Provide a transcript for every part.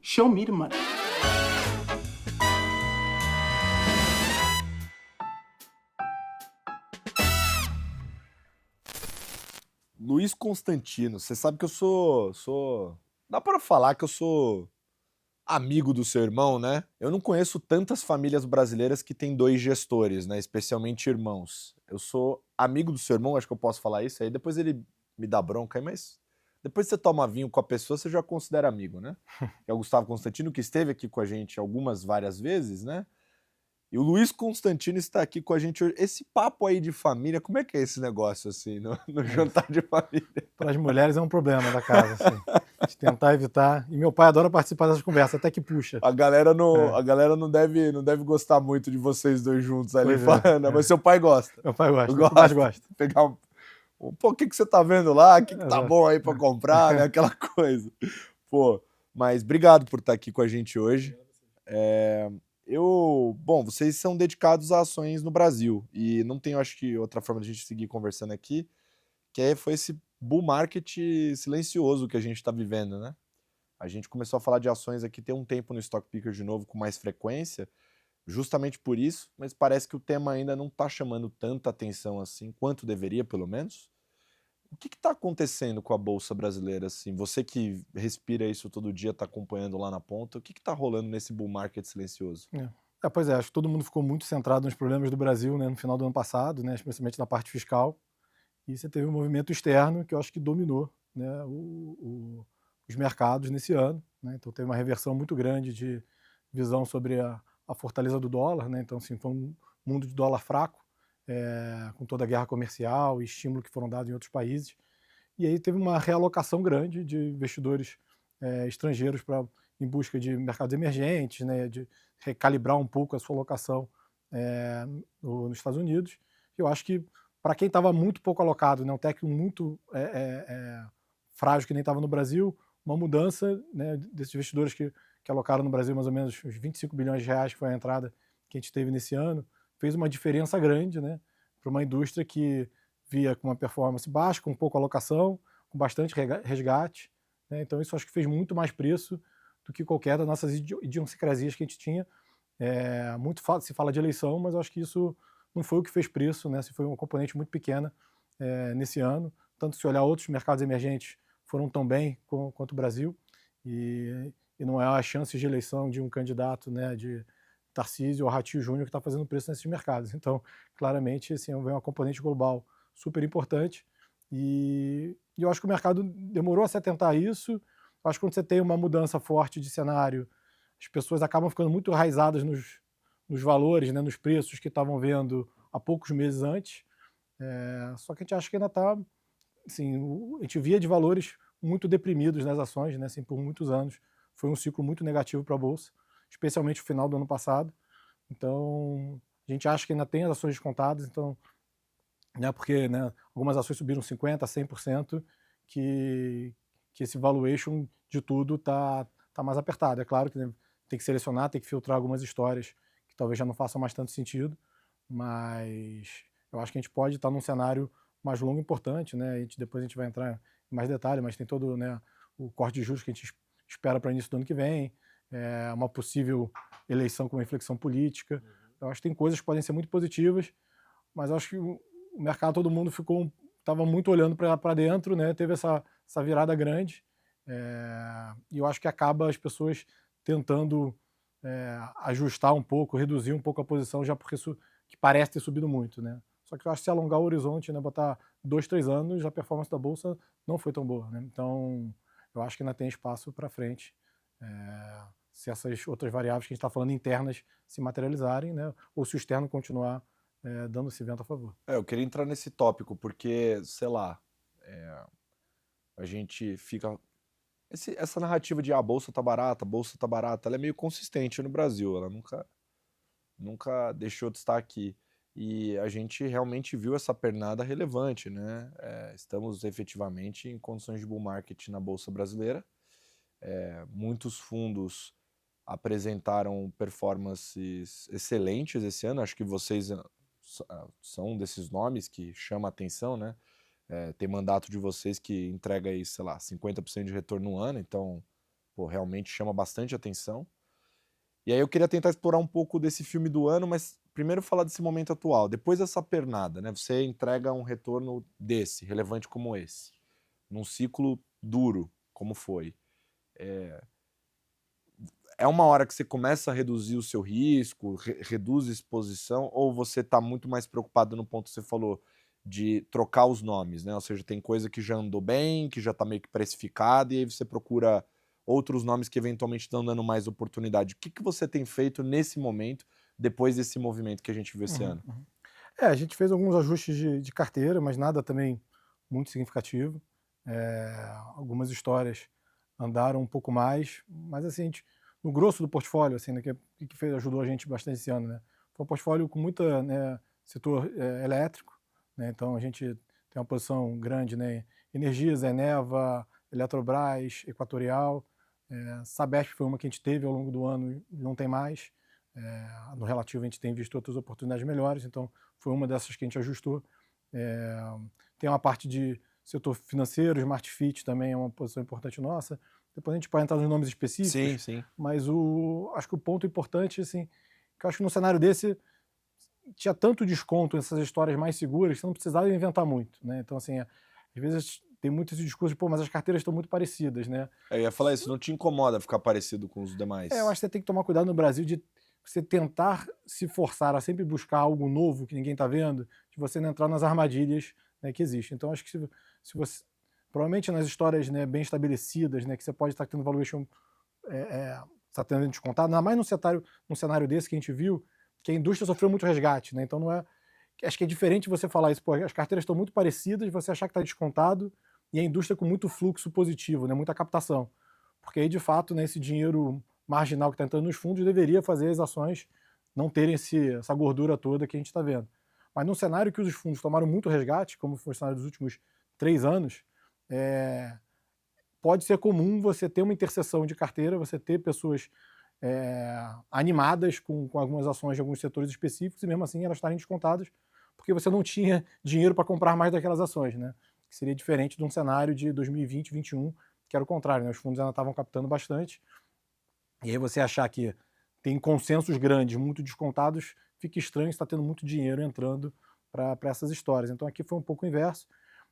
Show me the money. Luiz Constantino, você sabe que eu sou... Dá pra falar que eu sou amigo do seu irmão, né? Eu não conheço tantas famílias brasileiras que têm dois gestores, né? Especialmente irmãos. Eu sou amigo do seu irmão, acho que eu posso falar isso aí. Depois ele me dá bronca aí, mas depois que você toma vinho com a pessoa, você já considera amigo, né? É o Gustavo Constantino, que esteve aqui com a gente várias vezes, né? E o Luiz Constantino está aqui com a gente hoje. Esse papo aí de família, como é que é esse negócio, assim, no jantar de família? Para as mulheres é um problema da casa, assim. De tentar evitar. E meu pai adora participar dessas conversas, até que puxa. A galera não deve gostar muito de vocês dois juntos ali Pois é, falando, mas seu pai gosta. Meu pai gosta, é o que Gosta. mais gosta. Pegar pô, o que você tá vendo lá? O que tá Exato. bom aí pra comprar, né? Aquela coisa. Pô, mas obrigado por estar aqui com a gente hoje. Bom, vocês são dedicados a ações no Brasil e não tem, eu acho que, outra forma de a gente seguir conversando aqui, foi esse bull market silencioso que a gente está vivendo, né? A gente começou a falar de ações aqui tem um tempo no Stock Picker de novo com mais frequência, justamente por isso, mas parece que o tema ainda não está chamando tanta atenção assim, quanto deveria, pelo menos. O que está acontecendo com a Bolsa brasileira? Assim? Você que respira isso todo dia, está acompanhando lá na ponta, o que está rolando nesse bull market silencioso? Pois é, acho que todo mundo ficou muito centrado nos problemas do Brasil, né, no final do ano passado, né, especialmente na parte fiscal. E você teve um movimento externo que eu acho que dominou, né, os mercados nesse ano. Né? Então teve uma reversão muito grande de visão sobre a fortaleza do dólar. Né? Então, assim, foi um mundo de dólar fraco, com toda a guerra comercial e estímulo que foram dados em outros países. E aí teve uma realocação grande de investidores estrangeiros em busca de mercados emergentes, né, de recalibrar um pouco a sua alocação nos Estados Unidos. Eu acho que para quem estava muito pouco alocado, né, um técnico muito frágil que nem estava no Brasil, uma mudança, né, desses investidores que alocaram no Brasil mais ou menos uns 25 bilhões de reais, que foi a entrada que a gente teve nesse ano, fez uma diferença grande, né, para uma indústria que via com uma performance baixa, com pouca alocação, com bastante resgate. Né, então isso acho que fez muito mais preço do que qualquer das nossas idiosincrasias que a gente tinha. Muito se fala de eleição, mas eu acho que isso não foi o que fez preço, né? Se foi uma componente muito pequena nesse ano. Tanto se olhar outros mercados emergentes foram tão bem quanto o Brasil, e não é a chance de eleição de um candidato, né, de Tarcísio ou Ratinho Júnior que está fazendo preço nesses mercados. Então, claramente, assim, é uma componente global super importante, e eu acho que o mercado demorou a se atentar a isso. Eu acho que quando você tem uma mudança forte de cenário, as pessoas acabam ficando muito enraizadas nos valores, né, nos preços que estavam vendo há poucos meses antes. Só que a gente acha que ainda está, assim, a gente via de valores muito deprimidos nas ações, né, assim, por muitos anos. Foi um ciclo muito negativo para a Bolsa, especialmente o final do ano passado. Então, a gente acha que ainda tem as ações descontadas, então, né, porque, né, algumas ações subiram 50%, 100%, que esse valuation de tudo tá mais apertado. É claro que, né, tem que selecionar, tem que filtrar algumas histórias que talvez já não façam mais tanto sentido, mas eu acho que a gente pode estar num cenário mais longo e importante, né? Depois a gente vai entrar em mais detalhe, mas tem todo, né, o corte de juros que a gente espera para início do ano que vem, uma possível eleição com uma inflexão política. Eu acho que tem coisas que podem ser muito positivas, mas eu acho que o mercado, todo mundo estava muito olhando para dentro, né? Teve essa virada grande, e eu acho que acaba as pessoas tentando ajustar um pouco, reduzir um pouco a posição, já porque isso que parece ter subido muito, né? Só que eu acho que se alongar o horizonte, né, botar 2, 3 anos, a performance da Bolsa não foi tão boa, né? Então, eu acho que ainda tem espaço para frente, se essas outras variáveis que a gente está falando internas se materializarem, né? Ou se o externo continuar dando esse vento a favor. Eu queria entrar nesse tópico porque, sei lá, a gente fica... Essa narrativa de a bolsa tá barata, ela é meio consistente no Brasil, ela nunca deixou de estar aqui. E a gente realmente viu essa pernada relevante, né? Estamos efetivamente em condições de bull market na Bolsa Brasileira. Muitos fundos apresentaram performances excelentes esse ano, acho que vocês são um desses nomes que chama a atenção, né? Tem mandato de vocês que entrega aí, sei lá, 50% de retorno no ano, então pô, realmente chama bastante atenção. E aí eu queria tentar explorar um pouco desse filme do ano, mas primeiro falar desse momento atual. Depois dessa pernada, né? Você entrega um retorno desse, relevante como esse, num ciclo duro, como foi. É uma hora que você começa a reduzir o seu risco, reduz a exposição, ou você está muito mais preocupado no ponto que você falou, de trocar os nomes, né? Ou seja, tem coisa que já andou bem, que já está meio que precificada, e aí você procura outros nomes que eventualmente estão dando mais oportunidade. O que, que você tem feito nesse momento, depois desse movimento que a gente viu esse Uhum, ano? uhum. A gente fez alguns ajustes de carteira, mas nada também muito significativo. Algumas histórias andaram um pouco mais, mas assim, no grosso do portfólio, assim, né, que ajudou a gente bastante esse ano, né? Foi um portfólio com muita, né, setor elétrico, né? Então a gente tem uma posição grande, né? Energisa, Eneva, Eletrobras, Equatorial, Sabesp foi uma que a gente teve ao longo do ano e não tem mais. No relativo a gente tem visto outras oportunidades melhores, então foi uma dessas que a gente ajustou. Tem uma parte de setor financeiro, Smart Fit também é uma posição importante nossa. Depois a gente pode entrar nos nomes Sim, específicos, sim. mas acho que o ponto importante, assim, que eu acho que no cenário desse tinha tanto desconto nessas histórias mais seguras que você não precisava inventar muito, né? Então, assim, às vezes tem muito esse discurso de, pô, mas as carteiras estão muito parecidas, né? Eu ia falar isso, não te incomoda ficar parecido com os Eu acho demais? que você tem que tomar cuidado no Brasil de você tentar se forçar a sempre buscar algo novo que ninguém está vendo, de você não entrar nas armadilhas, né, que existem. Então, acho que se você. Provavelmente nas histórias, né, bem estabelecidas, né, que você pode estar tendo valuation, está tendo descontado, ainda mais num cenário desse que a gente viu, que a indústria sofreu muito resgate. Né, então, não é. Acho que é diferente você falar isso, pô, as carteiras estão muito parecidas, você achar que está descontado, e a indústria com muito fluxo positivo, né, muita captação. Porque aí, de fato, né, esse dinheiro marginal que está entrando nos fundos deveria fazer as ações não terem essa gordura toda que a gente está vendo. Mas num cenário que os fundos tomaram muito resgate, como foi o cenário dos últimos 3 anos, pode ser comum você ter uma interseção de carteira, você ter pessoas animadas com algumas ações de alguns setores específicos e mesmo assim elas estarem descontadas porque você não tinha dinheiro para comprar mais daquelas ações, né? Que seria diferente de um cenário de 2020, 2021, que era o contrário, né? Os fundos ainda estavam captando bastante. E aí você achar que tem consensos grandes, muito descontados, fica estranho, está tendo muito dinheiro entrando para essas histórias. Então aqui foi um pouco o inverso.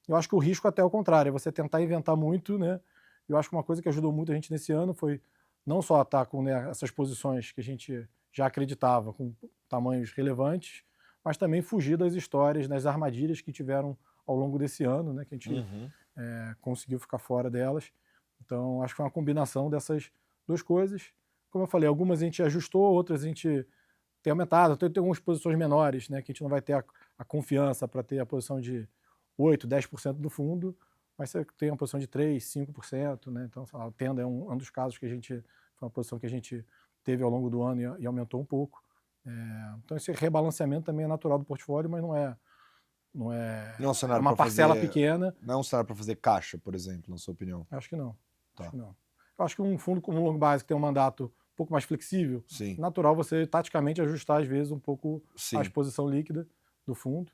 Eu acho que o risco até é o contrário, é você tentar inventar muito, né? Eu acho que uma coisa que ajudou muito a gente nesse ano foi não só estar com, né, essas posições que a gente já acreditava, com tamanhos relevantes, mas também fugir das histórias, das armadilhas que tiveram ao longo desse ano, né? Que a gente conseguiu ficar fora delas. Então acho que foi uma combinação dessas duas coisas. Como eu falei, algumas a gente ajustou, outras a gente tem aumentado. Tem algumas posições menores, né, que a gente não vai ter a confiança para ter a posição de 8, 10% do fundo, mas você tem uma posição de 3, 5%, né? Então, a Tenda é um dos casos que a gente foi uma posição que a gente teve ao longo do ano e aumentou um pouco. Então, esse rebalanceamento também é natural do portfólio, mas não Não é um é cenário uma para parcela fazer. pequena. Não é um cenário para fazer caixa, por exemplo, na sua opinião. Acho que não. Acho Tá. que não. Eu acho que um fundo como o long base que tem um mandato um pouco mais flexível, Sim. natural você taticamente ajustar às vezes um pouco Sim. a exposição líquida do fundo.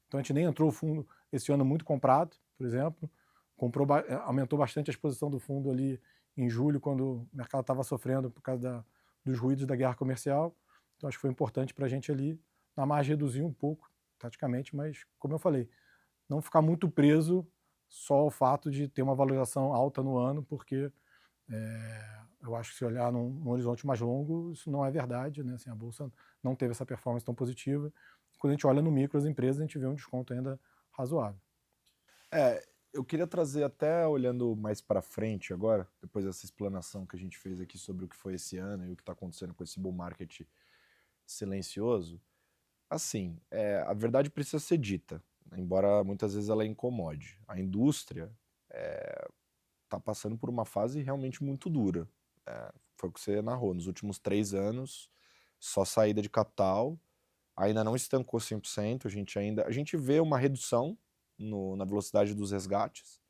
Então a gente nem entrou o fundo esse ano muito comprado, por exemplo, aumentou bastante a exposição do fundo ali em julho, quando o mercado estava sofrendo por causa dos ruídos da guerra comercial. Então acho que foi importante para a gente ali, na margem, reduzir um pouco, taticamente, mas como eu falei, não ficar muito preso só ao fato de ter uma valorização alta no ano, porque eu acho que se olhar num horizonte mais longo, isso não é verdade, né? Assim, a Bolsa não teve essa performance tão positiva. Quando a gente olha no micro as empresas, a gente vê um desconto ainda razoável. Eu queria trazer até olhando mais para frente agora, depois dessa explanação que a gente fez aqui sobre o que foi esse ano e o que está acontecendo com esse bull market silencioso. Assim, a verdade precisa ser dita, embora muitas vezes ela incomode. A indústria está passando por uma fase realmente muito dura. Foi o que você narrou, nos últimos 3 anos, só saída de capital, ainda não estancou 100%, a gente vê uma redução na velocidade dos resgates,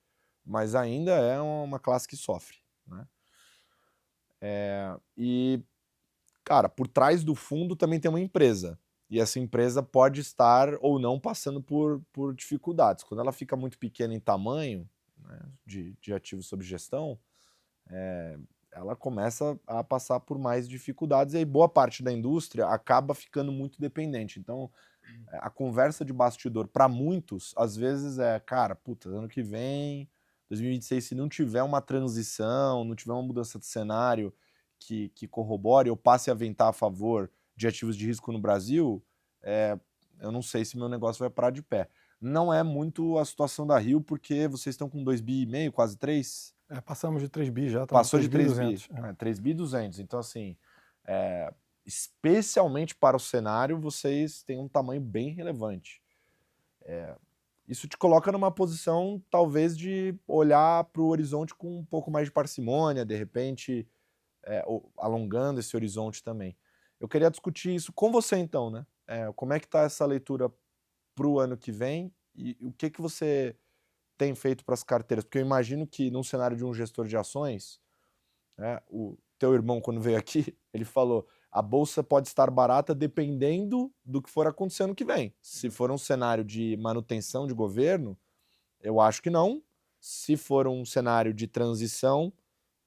mas ainda é uma classe que sofre, né? E, cara, por trás do fundo também tem uma empresa, e essa empresa pode estar ou não passando por dificuldades. Quando ela fica muito pequena em tamanho, né, de ativos sob gestão, ela começa a passar por mais dificuldades e aí boa parte da indústria acaba ficando muito dependente. Então, a conversa de bastidor para muitos, às vezes é, cara, puta, ano que vem, 2026, se não tiver uma transição, não tiver uma mudança de cenário que corrobore ou passe a ventar a favor de ativos de risco no Brasil, eu não sei se meu negócio vai parar de pé. Não é muito a situação da Rio, porque vocês estão com 2,5 bi, quase 3? Passamos de 3 bi já, estamos com Passou de 3 bi 3 bi, 200. 3 bi 200. Então, assim, especialmente para o cenário, vocês têm um tamanho bem relevante. Isso te coloca numa posição, talvez, de olhar para o horizonte com um pouco mais de parcimônia, de repente, alongando esse horizonte também. Eu queria discutir isso com você, então, né? Como é que está essa leitura para o ano que vem e o que você tem feito para as carteiras? Porque eu imagino que num cenário de um gestor de ações, né, o teu irmão, quando veio aqui, ele falou: a bolsa pode estar barata dependendo do que for acontecer ano que vem. Se for um cenário de manutenção de governo, eu acho que não. Se for um cenário de transição,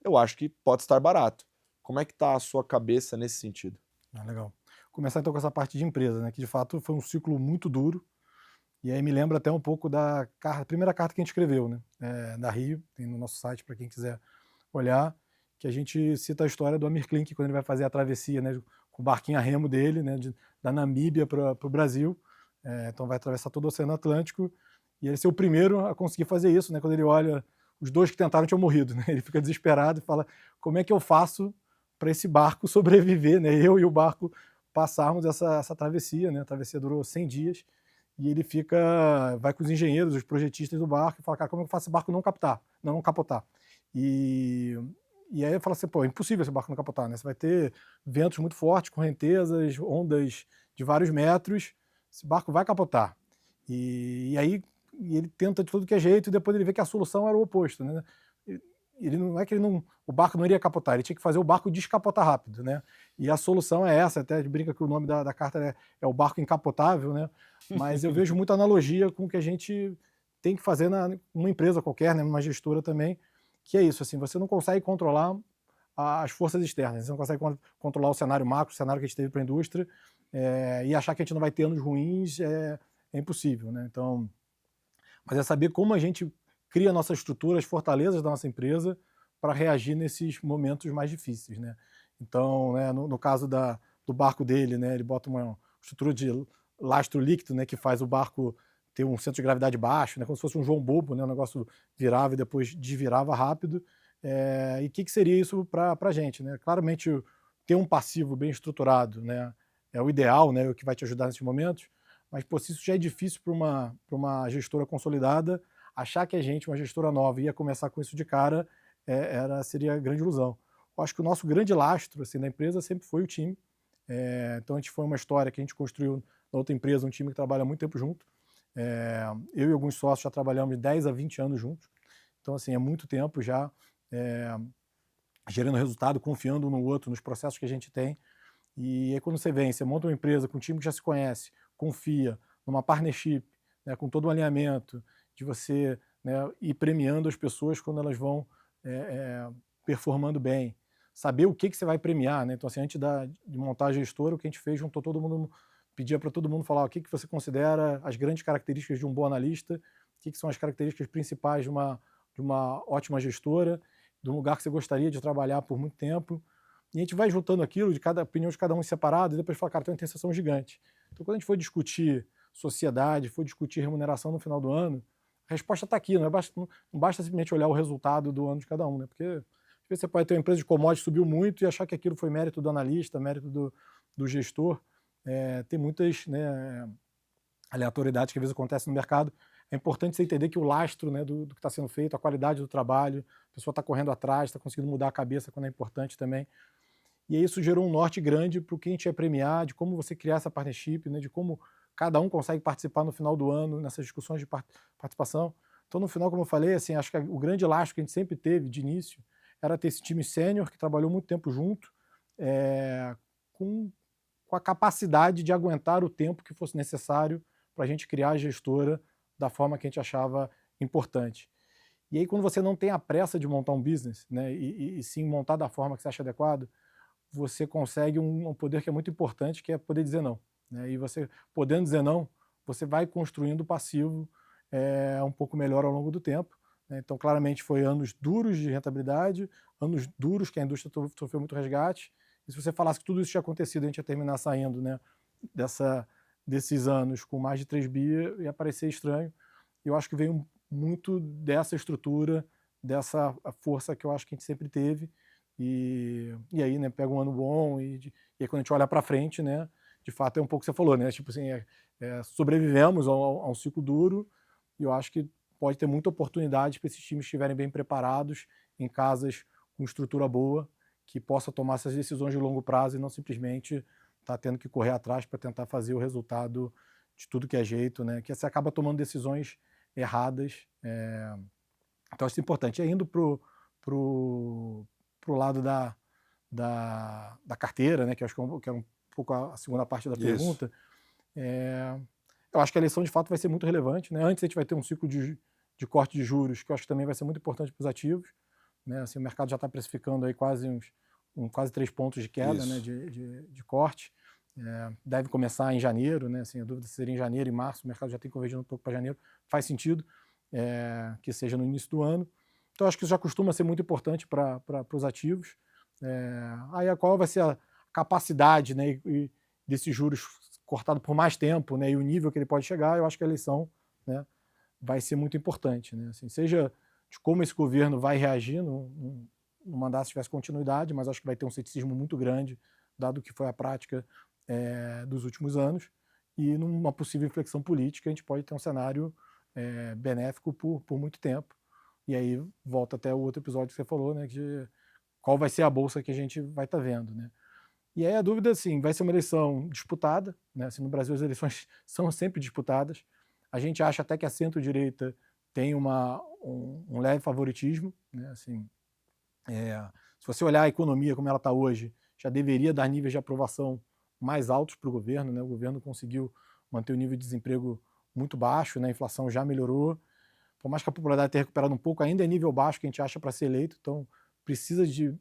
eu acho que pode estar barato. Como é que está a sua cabeça nesse sentido? Legal. Começar então com essa parte de empresa, né, que de fato foi um ciclo muito duro, e aí me lembra até um pouco da primeira carta que a gente escreveu, né, da Rio, tem no nosso site para quem quiser olhar, que a gente cita a história do Amir Klink, quando ele vai fazer a travessia, né, com o barquinho a remo dele, né, da Namíbia para o Brasil, então vai atravessar todo o Oceano Atlântico, e ele ser o primeiro a conseguir fazer isso, né, quando ele olha, os dois que tentaram tinham morrido, né, ele fica desesperado e fala, como é que eu faço para esse barco sobreviver, né, eu e o barco passarmos essa travessia, né, a travessia durou 100 dias, e ele vai com os engenheiros, os projetistas do barco, e fala, cara, como é que eu faço esse barco não capotar? E aí eu falo assim, pô, é impossível esse barco não capotar, né? Você vai ter ventos muito fortes, correntezas, ondas de vários metros, esse barco vai capotar. E aí ele tenta de tudo que é jeito e depois ele vê que a solução era o oposto, né? Ele não é que o barco não iria capotar, ele tinha que fazer o barco descapotar rápido, né? E a solução é essa, até a gente brinca que o nome da carta é o barco encapotável, né? Mas eu vejo muita analogia com o que a gente tem que fazer numa empresa qualquer, né? Numa gestora também, que é isso, assim, você não consegue controlar as forças externas, você não consegue controlar o cenário macro, o cenário que a gente teve para a indústria, e achar que a gente não vai ter anos ruins é impossível, né? Então, mas é saber como a gente cria nossas estruturas, fortalezas da nossa empresa para reagir nesses momentos mais difíceis, né? Então, né, no caso do barco dele, né, ele bota uma estrutura de lastro líquido, né, que faz o barco ter um centro de gravidade baixo, né, como se fosse um João Bobo, né, o negócio virava e depois desvirava rápido. E o que seria isso para a gente, né? Claramente, ter um passivo bem estruturado, né, é o ideal, né, o que vai te ajudar nesses momentos, mas pô, se isso já é difícil para uma gestora consolidada, achar que a gente, uma gestora nova, ia começar com isso de cara, seria grande ilusão. Eu acho que o nosso grande lastro assim, da empresa sempre foi o time. Então a gente foi uma história que a gente construiu na outra empresa, um time que trabalha muito tempo junto. Eu e alguns sócios já trabalhamos de 10 a 20 anos juntos. Então, assim, é muito tempo já gerando resultado, confiando um no outro, nos processos que a gente tem. E aí quando você vem, você monta uma empresa com um time que já se conhece, confia, numa partnership, né, com todo um alinhamento, de você, né, ir premiando as pessoas quando elas vão performando bem, saber o que você vai premiar, né? Então, assim, antes de montar a gestora, o que a gente fez, juntou todo mundo, pedia para todo mundo falar o que você considera as grandes características de um bom analista, o que são as características principais de uma ótima gestora, de um lugar que você gostaria de trabalhar por muito tempo. E a gente vai juntando aquilo, de cada opinião de cada um separado, e depois fala, cara, tem uma interseção gigante. Então, quando a gente for discutir sociedade, for discutir remuneração no final do ano, a resposta está aqui, não basta simplesmente olhar o resultado do ano de cada um, né? Porque às vezes você pode ter uma empresa de commodity que subiu muito e achar que aquilo foi mérito do analista, mérito do gestor. Tem muitas, né, aleatoriedades que às vezes acontecem no mercado. É importante você entender que o lastro, né, do que está sendo feito, a qualidade do trabalho, a pessoa está correndo atrás, está conseguindo mudar a cabeça quando é importante também. E aí isso gerou um norte grande para o que a gente ia premiar, de como você criar essa partnership, né, de como cada um consegue participar no final do ano nessas discussões de participação. Então, no final, como eu falei, assim, acho que o grande lastro que a gente sempre teve de início era ter esse time sênior que trabalhou muito tempo junto, com a capacidade de aguentar o tempo que fosse necessário para a gente criar a gestora da forma que a gente achava importante. E aí, quando você não tem a pressa de montar um business, né, e sim montar da forma que você acha adequado, você consegue um poder que é muito importante, que é poder dizer não, né? E você, podendo dizer não, você vai construindo o passivo um pouco melhor ao longo do tempo, né? Então, claramente, foi anos duros de rentabilidade, anos duros que a indústria sofreu muito resgate. E se você falasse que tudo isso tinha acontecido, a gente ia terminar saindo, né, desses anos com mais de 3 bi, ia parecer estranho. Eu acho que veio muito dessa estrutura, dessa força que eu acho que a gente sempre teve. E aí, né, pega um ano bom e aí quando a gente olha para frente, né, de fato é um pouco o que você falou, né, tipo assim, sobrevivemos a um ciclo duro e eu acho que pode ter muita oportunidade para esses times estiverem bem preparados, em casas com estrutura boa, que possa tomar essas decisões de longo prazo e não simplesmente estar tendo que correr atrás para tentar fazer o resultado de tudo que é jeito, né, que você acaba tomando decisões erradas. Então, acho importante. Indo pro lado da carteira, né, que acho que é um pouco a segunda parte da Isso. pergunta, eu acho que a eleição de fato vai ser muito relevante, né? Antes a gente vai ter um ciclo de corte de juros, que eu acho que também vai ser muito importante para os ativos, né? Assim, o mercado já está precificando aí quase 3 pontos de queda, né, Isso. de corte. Deve começar em janeiro, né? Assim, a dúvida seria em janeiro e março, o mercado já tem convergido um pouco para janeiro, faz sentido que seja no início do ano. Então, acho que isso já costuma ser muito importante para os ativos. Aí, qual vai ser a capacidade, né, desses juros cortado por mais tempo, né, e o nível que ele pode chegar, eu acho que a eleição, né, vai ser muito importante, né? Assim, seja de como esse governo vai reagir no mandato se tivesse continuidade, mas acho que vai ter um ceticismo muito grande, dado o que foi a prática dos últimos anos, e numa possível inflexão política a gente pode ter um cenário benéfico por muito tempo. E aí volta até o outro episódio que você falou, né, de qual vai ser a bolsa que a gente vai estar vendo, né? E aí a dúvida, assim, vai ser uma eleição disputada, né? Assim, no Brasil as eleições são sempre disputadas. A gente acha até que a centro-direita tem um leve favoritismo, né? Assim, se você olhar a economia como ela está hoje, já deveria dar níveis de aprovação mais altos para o governo, né? O governo conseguiu manter o nível de desemprego muito baixo, né? A inflação já melhorou. Por mais que a popularidade tenha recuperado um pouco, ainda é nível baixo que a gente acha para ser eleito, então precisa de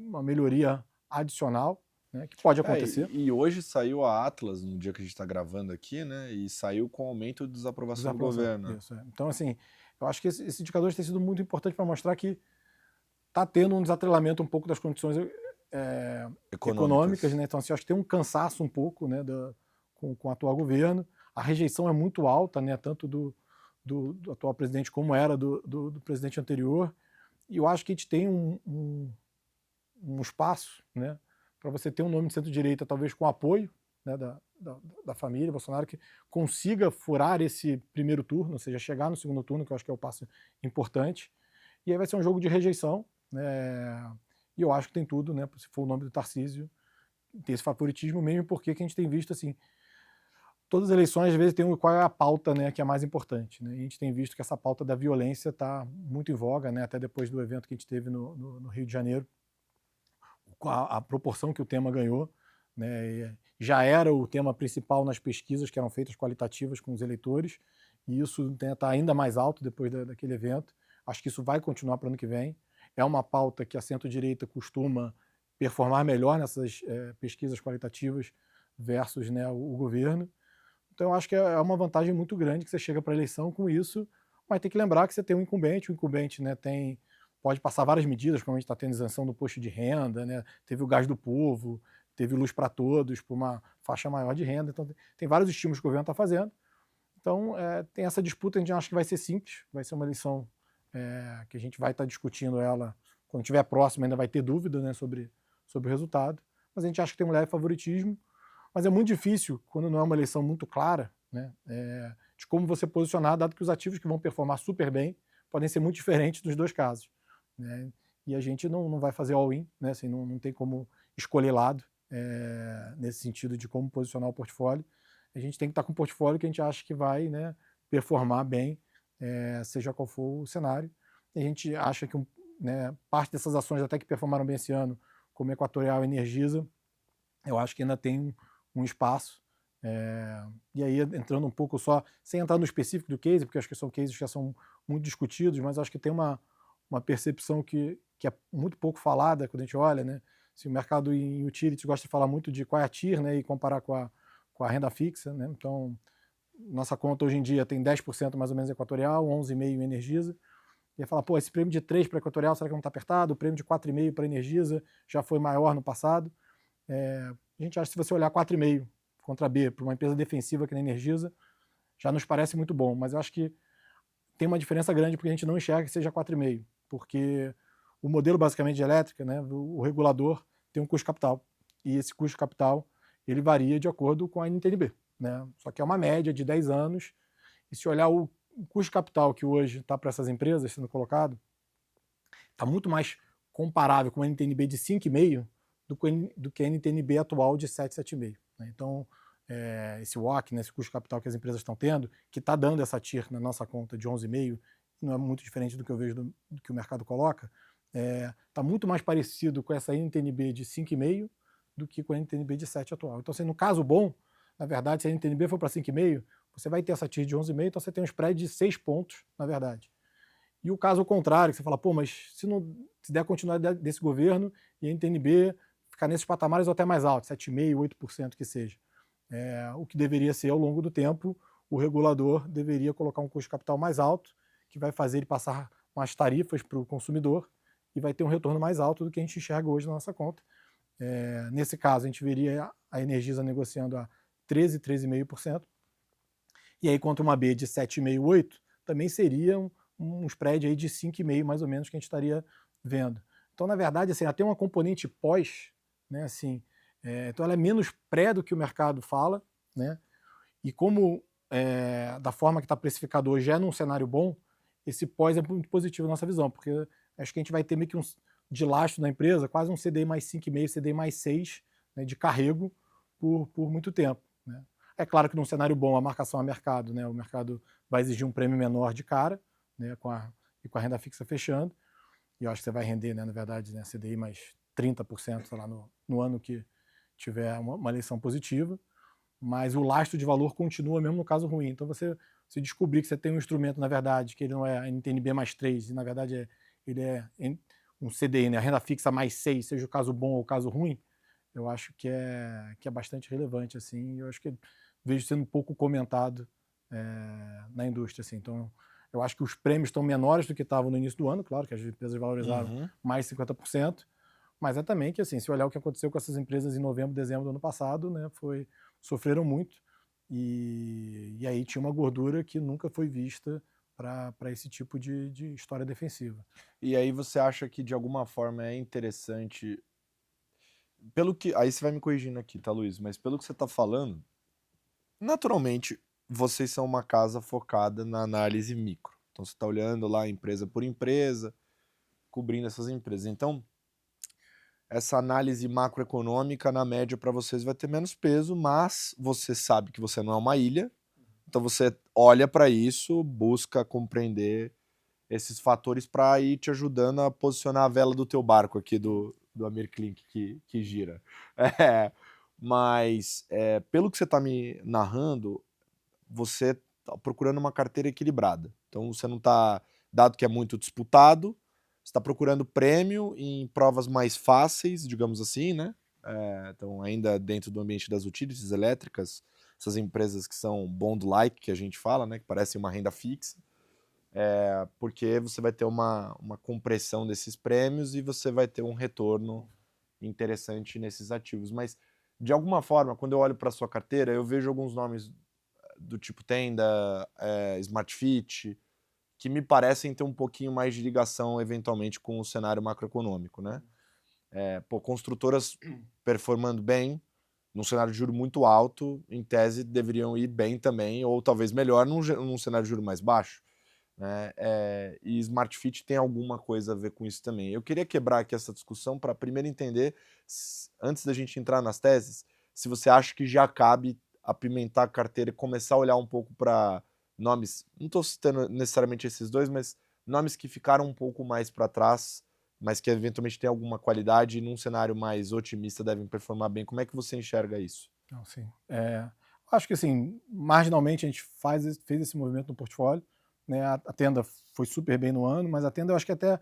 uma melhoria adicional, né, que pode acontecer. E hoje saiu a Atlas, no dia que a gente está gravando aqui, né? E saiu com aumento de desaprovação do Desaprovação. governo. Isso, Então, assim, eu acho que esse indicador tem sido muito importante para mostrar que está tendo um desatrelamento um pouco das condições econômicas, Econômicas. né? Então, assim, eu acho que tem um cansaço um pouco, né, com o atual governo. A rejeição é muito alta, né, tanto do atual presidente como era do presidente anterior. E eu acho que a gente tem um espaço, né, para você ter um nome de centro-direita, talvez com apoio, né, da família Bolsonaro, que consiga furar esse primeiro turno, ou seja, chegar no segundo turno, que eu acho que é o passo importante. E aí vai ser um jogo de rejeição, né, e eu acho que tem tudo, né, se for o nome do Tarcísio, ter esse favoritismo, mesmo porque que a gente tem visto assim, todas as eleições às vezes tem qual é a pauta, né, que é mais importante, né? E a gente tem visto que essa pauta da violência está muito em voga, né, até depois do evento que a gente teve no Rio de Janeiro, a proporção que o tema ganhou, né, já era o tema principal nas pesquisas que eram feitas qualitativas com os eleitores, e isso está ainda mais alto depois daquele evento. Acho que isso vai continuar para o ano que vem. É uma pauta que a centro-direita costuma performar melhor nessas pesquisas qualitativas versus, né, o governo. Então, eu acho que é uma vantagem muito grande que você chega para a eleição com isso, mas tem que lembrar que você tem um incumbente, o incumbente, né, pode passar várias medidas, como a gente está tendo isenção do imposto de renda, né, teve o gás do povo, teve luz para todos, para uma faixa maior de renda, então tem vários estímulos que o governo está fazendo. Então, tem essa disputa, a gente acha que vai ser simples, vai ser uma eleição que a gente vai estar discutindo ela, quando estiver próximo ainda vai ter dúvida, né, sobre o resultado, mas a gente acha que tem um leve favoritismo, mas é muito difícil, quando não é uma eleição muito clara, né, de como você posicionar, dado que os ativos que vão performar super bem podem ser muito diferentes nos dois casos, né, e a gente não vai fazer all-in, né, assim, não tem como escolher lado nesse sentido de como posicionar o portfólio. A gente tem que estar com um portfólio que a gente acha que vai, né, performar bem, seja qual for o cenário. A gente acha que né, parte dessas ações até que performaram bem esse ano, como Equatorial e Energisa, eu acho que ainda tem um espaço. E aí, entrando um pouco só, sem entrar no específico do case, porque acho que são cases que já são muito discutidos, mas acho que tem uma percepção que é muito pouco falada quando a gente olha, né? Se o mercado em utilities gosta de falar muito de qual é a TIR, né, e comparar com a renda fixa, né? Então, nossa conta hoje em dia tem 10% mais ou menos Equatorial, 11,5% Energisa. E ia falar, pô, esse prêmio de 3 para Equatorial, será que não está apertado? O prêmio de 4,5 para Energisa já foi maior no passado. A gente acha que se você olhar 4,5 contra B para uma empresa defensiva que na Energisa, já nos parece muito bom, mas eu acho que tem uma diferença grande porque a gente não enxerga que seja 4,5, porque o modelo basicamente de elétrica, né, o regulador tem um custo de capital, e esse custo de capital ele varia de acordo com a NTNB, né? Só que é uma média de 10 anos, e se olhar o custo de capital que hoje está para essas empresas sendo colocado, está muito mais comparável com a NTNB de 5,5 do que a NTNB atual de 7, 7,5. Né? Então, esse WACC, né, esse custo de capital que as empresas estão tendo, que está dando essa TIR na nossa conta de 11,5, não é muito diferente do que eu vejo do que o mercado coloca, está muito mais parecido com essa NTNB de 5,5 do que com a NTNB de 7 atual. Então, assim, no caso bom, na verdade, se a NTNB for para 5,5, você vai ter essa TIR de 11,5, então você tem um spread de 6 pontos, na verdade. E o caso contrário, que você fala, pô, mas se der continuidade desse governo e a NTNB ficar nesses patamares ou até mais altos, 7,5%, 8% que seja. O que deveria ser ao longo do tempo, o regulador deveria colocar um custo de capital mais alto, que vai fazer ele passar mais tarifas para o consumidor e vai ter um retorno mais alto do que a gente enxerga hoje na nossa conta. Nesse caso, a gente veria a Energisa negociando a 13%, 13,5%. E aí, contra uma B de 7,5%, 8%, também seria um spread aí de 5,5% mais ou menos que a gente estaria vendo. Então, na verdade, assim, ela tem uma componente pós, né, assim, então ela é menos pré do que o mercado fala, né, e como da forma que está precificado hoje é num cenário bom, esse pós é muito positivo na nossa visão, porque acho que a gente vai ter meio que de lastro na empresa, quase um CDI mais 5,5, CDI mais 6, né, de carrego por muito tempo. Né. É claro que num cenário bom a marcação a mercado, né, o mercado vai exigir um prêmio menor de cara, né, com a renda fixa fechando, e eu acho que você vai render, né, na verdade, né, CDI mais 30%, sei lá, no ano que tiver uma eleição positiva, mas o lastro de valor continua mesmo no caso ruim. Então você descobrir que você tem um instrumento, na verdade, que ele não é NTNB mais 3, e na verdade ele é um CDI, né, a renda fixa mais 6, seja o caso bom ou o caso ruim, eu acho que é bastante relevante, assim, eu acho que vejo sendo um pouco comentado na indústria, assim. Então, eu acho que os prêmios estão menores do que estavam no início do ano, claro que as empresas valorizaram mais 50%, mas também que, assim, se olhar o que aconteceu com essas empresas em novembro, dezembro do ano passado, né, sofreram muito, e aí tinha uma gordura que nunca foi vista para esse tipo de história defensiva. E aí você acha que de alguma forma é interessante, aí você vai me corrigindo aqui, tá, Luiz? Mas pelo que você tá falando, naturalmente vocês são uma casa focada na análise micro. Então você está olhando lá empresa por empresa, cobrindo essas empresas. Então, essa análise macroeconômica, na média, para vocês vai ter menos peso, mas você sabe que você não é uma ilha, então você olha para isso, busca compreender esses fatores para ir te ajudando a posicionar a vela do teu barco aqui do Amir Klink que gira. Mas, pelo que você está me narrando, você está procurando uma carteira equilibrada. Então você não está, dado que é muito disputado, você está procurando prêmio em provas mais fáceis, digamos assim, né? Então, ainda dentro do ambiente das utilities elétricas, essas empresas que são bond-like, que a gente fala, né? Que parecem uma renda fixa, porque você vai ter uma compressão desses prêmios e você vai ter um retorno interessante nesses ativos. Mas, de alguma forma, quando eu olho para a sua carteira, eu vejo alguns nomes do tipo Tenda, Smart Fit, que me parecem ter um pouquinho mais de ligação, eventualmente, com o cenário macroeconômico, né? Construtoras performando bem, num cenário de juro muito alto, em tese deveriam ir bem também, ou talvez melhor num cenário de juro mais baixo, né? E Smart Fit tem alguma coisa a ver com isso também. Eu queria quebrar aqui essa discussão para primeiro entender, antes da gente entrar nas teses, se você acha que já cabe apimentar a carteira e começar a olhar um pouco para nomes, não estou citando necessariamente esses dois, mas nomes que ficaram um pouco mais para trás, mas que eventualmente têm alguma qualidade e num cenário mais otimista devem performar bem. Como é que você enxerga isso? Não, sim. Acho que, assim, marginalmente a gente fez esse movimento no portfólio, né? A Tenda foi super bem no ano, mas a Tenda eu acho que até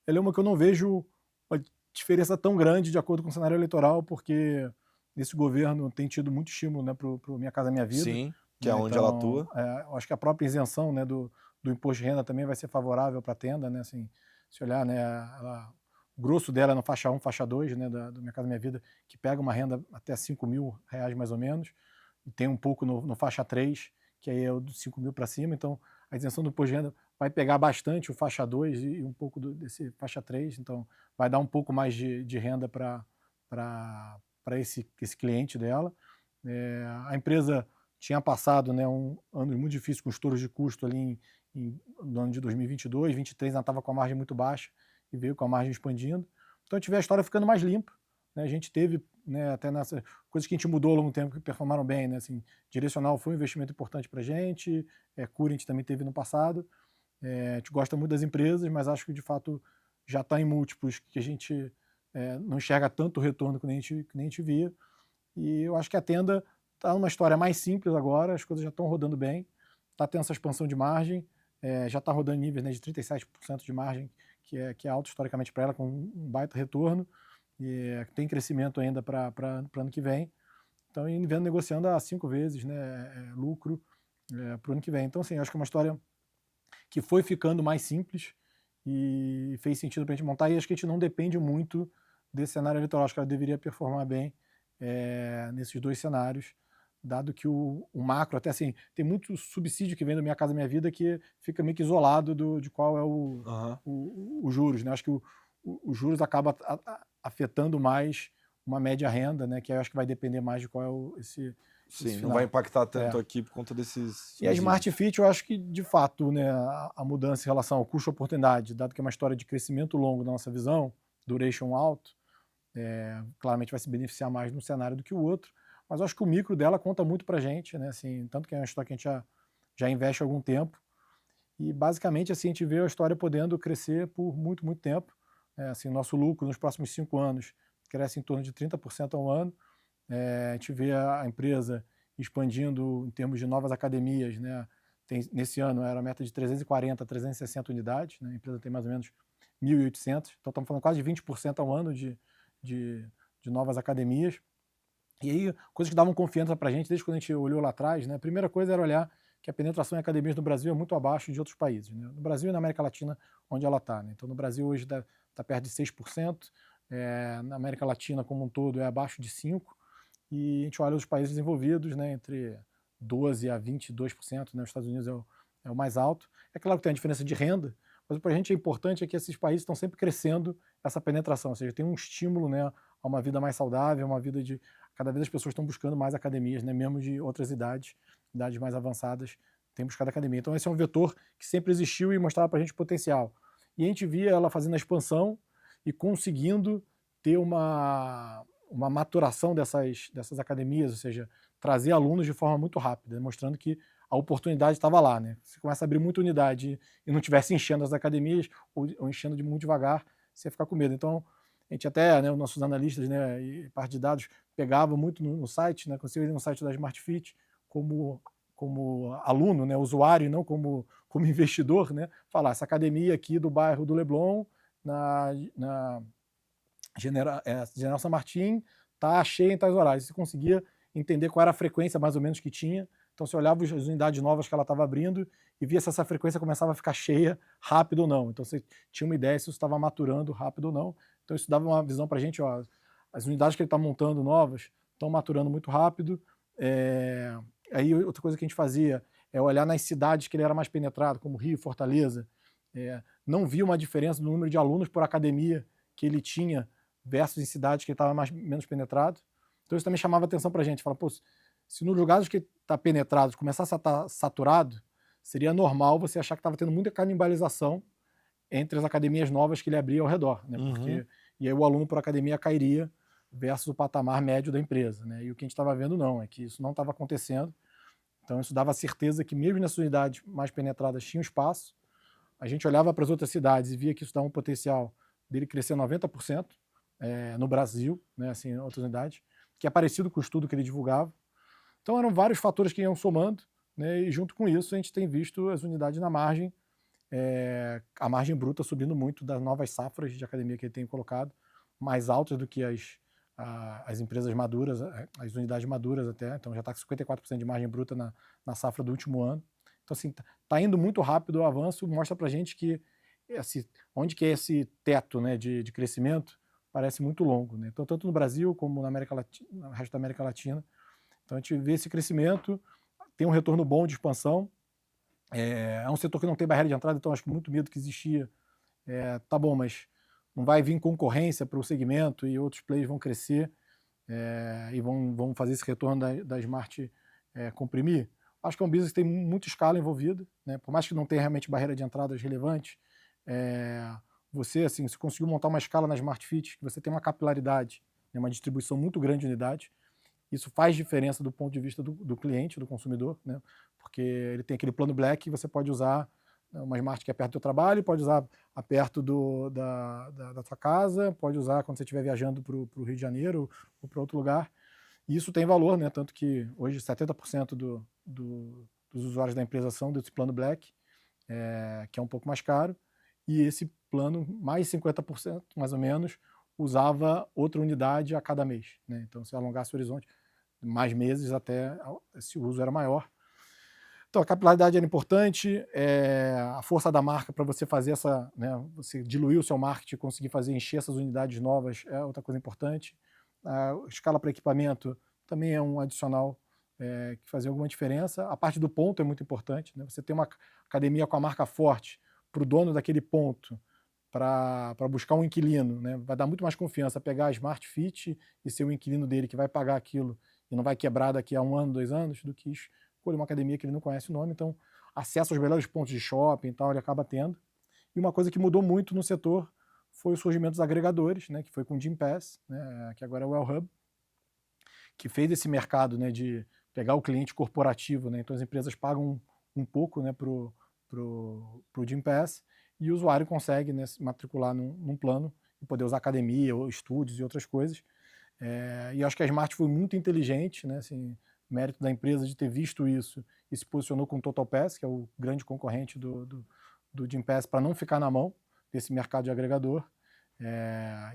ela é uma que eu não vejo uma diferença tão grande de acordo com o cenário eleitoral, porque esse governo tem tido muito estímulo, né, para o Minha Casa Minha Vida, Sim, que é né? onde ela Então, atua. eu acho que a própria isenção, né, do imposto de renda também vai ser favorável para a Tenda, né? Assim, se olhar, né, o grosso dela é no faixa 1, faixa 2, né, do Minha Casa Minha Vida, que pega uma renda até 5 mil reais mais ou menos, e tem um pouco no faixa 3, que aí é o dos 5 mil para cima. Então, a isenção do imposto de renda vai pegar bastante o faixa 2 e um pouco desse faixa 3, então vai dar um pouco mais de renda para esse cliente dela. A empresa tinha passado, né, um ano muito difícil com estouros de custo ali no ano de 2022, 2023 ainda estava com a margem muito baixa e veio com a margem expandindo. Então a gente vê a história ficando mais limpa, né? A gente teve, né, até nessa coisas que a gente mudou ao longo do tempo que performaram bem, né? Assim, Direcional foi um investimento importante para a gente, Current também teve no passado. A gente gosta muito das empresas, mas acho que de fato já está em múltiplos que a gente não enxerga tanto retorno que nem a gente via. E eu acho que a Tenda está numa história mais simples agora, as coisas já estão rodando bem, está tendo essa expansão de margem, já está rodando níveis, né, de 37% de margem, que é alto historicamente para ela, com um baita retorno, e tem crescimento ainda para ano que vem. Então, vendo negociando a 5 vezes, né, lucro para o ano que vem. Então, assim, acho que é uma história que foi ficando mais simples e fez sentido para a gente montar, e acho que a gente não depende muito desse cenário eleitoral. Acho que ela deveria performar bem nesses dois cenários, dado que o macro, até assim, tem muito subsídio que vem do Minha Casa Minha Vida que fica meio que isolado de qual é o juros, né? Acho que o juros acaba afetando mais uma média renda, né? Que eu acho que vai depender mais de qual é esse Sim, não final. vai impactar tanto aqui por conta desses E a Smart subsídios. Fit, eu acho que, de fato, né, a mudança em relação ao custo-oportunidade, dado que é uma história de crescimento longo na nossa visão, duration alto, claramente vai se beneficiar mais num cenário do que o outro, mas eu acho que o micro dela conta muito para a gente, né, assim, tanto que é uma história que a gente já investe há algum tempo, e basicamente assim, a gente vê a história podendo crescer por muito, muito tempo. Assim, nosso lucro nos próximos 5 anos cresce em torno de 30% ao ano. A gente vê a empresa expandindo em termos de novas academias, né? Nesse ano era a meta de 340, 360 unidades, né? A empresa tem mais ou menos 1.800, então estamos falando quase de 20% ao ano de novas academias. E aí, coisas que davam confiança para a gente, desde quando a gente olhou lá atrás, né? A primeira coisa era olhar que a penetração em academias no Brasil é muito abaixo de outros países, né? No Brasil e na América Latina, onde ela está, né? Então, no Brasil hoje está perto de 6%, na América Latina como um todo é abaixo de 5%, e a gente olha os países desenvolvidos, né, entre 12% a 22%, né, os Estados Unidos é o mais alto. É claro que tem a diferença de renda, mas para a gente é importante que esses países estão sempre crescendo essa penetração, ou seja, tem um estímulo, né, a uma vida mais saudável, uma vida de... Cada vez as pessoas estão buscando mais academias, né, mesmo de outras idades mais avançadas, têm buscado academia. Então esse é um vetor que sempre existiu e mostrava para a gente o potencial. E a gente via ela fazendo a expansão e conseguindo ter uma maturação dessas academias, ou seja, trazer alunos de forma muito rápida, mostrando que a oportunidade estava lá, né? Se começa a abrir muita unidade e não tivesse enchendo as academias ou enchendo de muito devagar, você ia ficar com medo. Então, a gente até, né, os nossos analistas, né, e parte de dados pegava muito no site, né, conseguia ir no site da Smart Fit como aluno, né, usuário, e não como investidor, né, falar essa academia aqui do bairro do Leblon, na General São Martin, tá cheia em tais horários. Você conseguia entender qual era a frequência mais ou menos que tinha. Então você olhava as unidades novas que ela estava abrindo e via se essa frequência começava a ficar cheia rápido ou não. Então você tinha uma ideia se isso estava maturando rápido ou não. Então isso dava uma visão para a gente, ó, as unidades que ele está montando novas estão maturando muito rápido. Aí outra coisa que a gente fazia é olhar nas cidades que ele era mais penetrado, como Rio, Fortaleza. Não via uma diferença no número de alunos por academia que ele tinha versus em cidades que ele estava menos penetrado. Então isso também chamava atenção para a gente. Fala, pô, se nos lugares que está penetrado começasse a estar saturado, seria normal você achar que estava tendo muita canibalização entre as academias novas que ele abria ao redor, né? Porque, e aí o aluno por academia cairia versus o patamar médio da empresa, né? E o que a gente estava vendo não, é que isso não estava acontecendo. Então isso dava certeza que mesmo nessas unidades mais penetradas tinha espaço. A gente olhava para as outras cidades e via que isso dava um potencial dele crescer 90%, no Brasil, né, assim, em outras unidades, que é parecido com o estudo que ele divulgava. Então eram vários fatores que iam somando, né, e junto com isso a gente tem visto as unidades na margem a margem bruta subindo muito das novas safras de academia que ele tem colocado, mais altas do que as empresas maduras, as unidades maduras até, então já está com 54% de margem bruta na safra do último ano. Então, assim, tá indo muito rápido o avanço, mostra para a gente que onde que é esse teto, né, de crescimento parece muito longo, né? Então, tanto no Brasil como na América Latina, no resto da América Latina. Então, a gente vê esse crescimento, tem um retorno bom de expansão, é um setor que não tem barreira de entrada, então acho que muito medo que existia, tá bom, mas não vai vir concorrência para o segmento e outros players vão crescer e vão fazer esse retorno da Smart comprimir. Acho que é um business que tem muita escala envolvida, né? Por mais que não tenha realmente barreira de entradas relevantes, você, assim, se conseguiu montar uma escala na Smart Fit, que você tem uma capilaridade, né, uma distribuição muito grande de unidades, isso faz diferença do ponto de vista do cliente, do consumidor, né? Porque ele tem aquele plano Black que você pode usar uma Smart que é perto do teu trabalho, pode usar perto da tua casa, pode usar quando você estiver viajando para o Rio de Janeiro ou para outro lugar. E isso tem valor, né? Tanto que hoje 70% dos usuários da empresa são desse plano Black, que é um pouco mais caro, e esse plano, mais 50%, mais ou menos, usava outra unidade a cada mês, né? Então, se alongasse o horizonte, mais meses até esse uso era maior. Então, a capilaridade era importante, a força da marca para você fazer né, você diluir o seu marketing, conseguir encher essas unidades novas é outra coisa importante. A escala para equipamento também é um adicional que fazia alguma diferença. A parte do ponto é muito importante, né? Você ter uma academia com a marca forte para o dono daquele ponto, para buscar um inquilino, né? Vai dar muito mais confiança pegar a Smart Fit e ser o inquilino dele que vai pagar aquilo e não vai quebrar daqui a 1 ano, 2 anos, do que escolher uma academia que ele não conhece o nome. Então, acesso aos melhores pontos de shopping e tal, ele acaba tendo. E uma coisa que mudou muito no setor foi o surgimento dos agregadores, né, que foi com o Gympass, né, que agora é o Wellhub, que fez esse mercado, né, de pegar o cliente corporativo, né, então as empresas pagam um pouco, né, pro Gympass, e o usuário consegue, né, se matricular num plano e poder usar academia, ou estúdios e outras coisas. E acho que a Smart foi muito inteligente, né, assim, mérito da empresa de ter visto isso e se posicionou com o TotalPass, que é o grande concorrente do Gympass, para não ficar na mão desse mercado de agregador.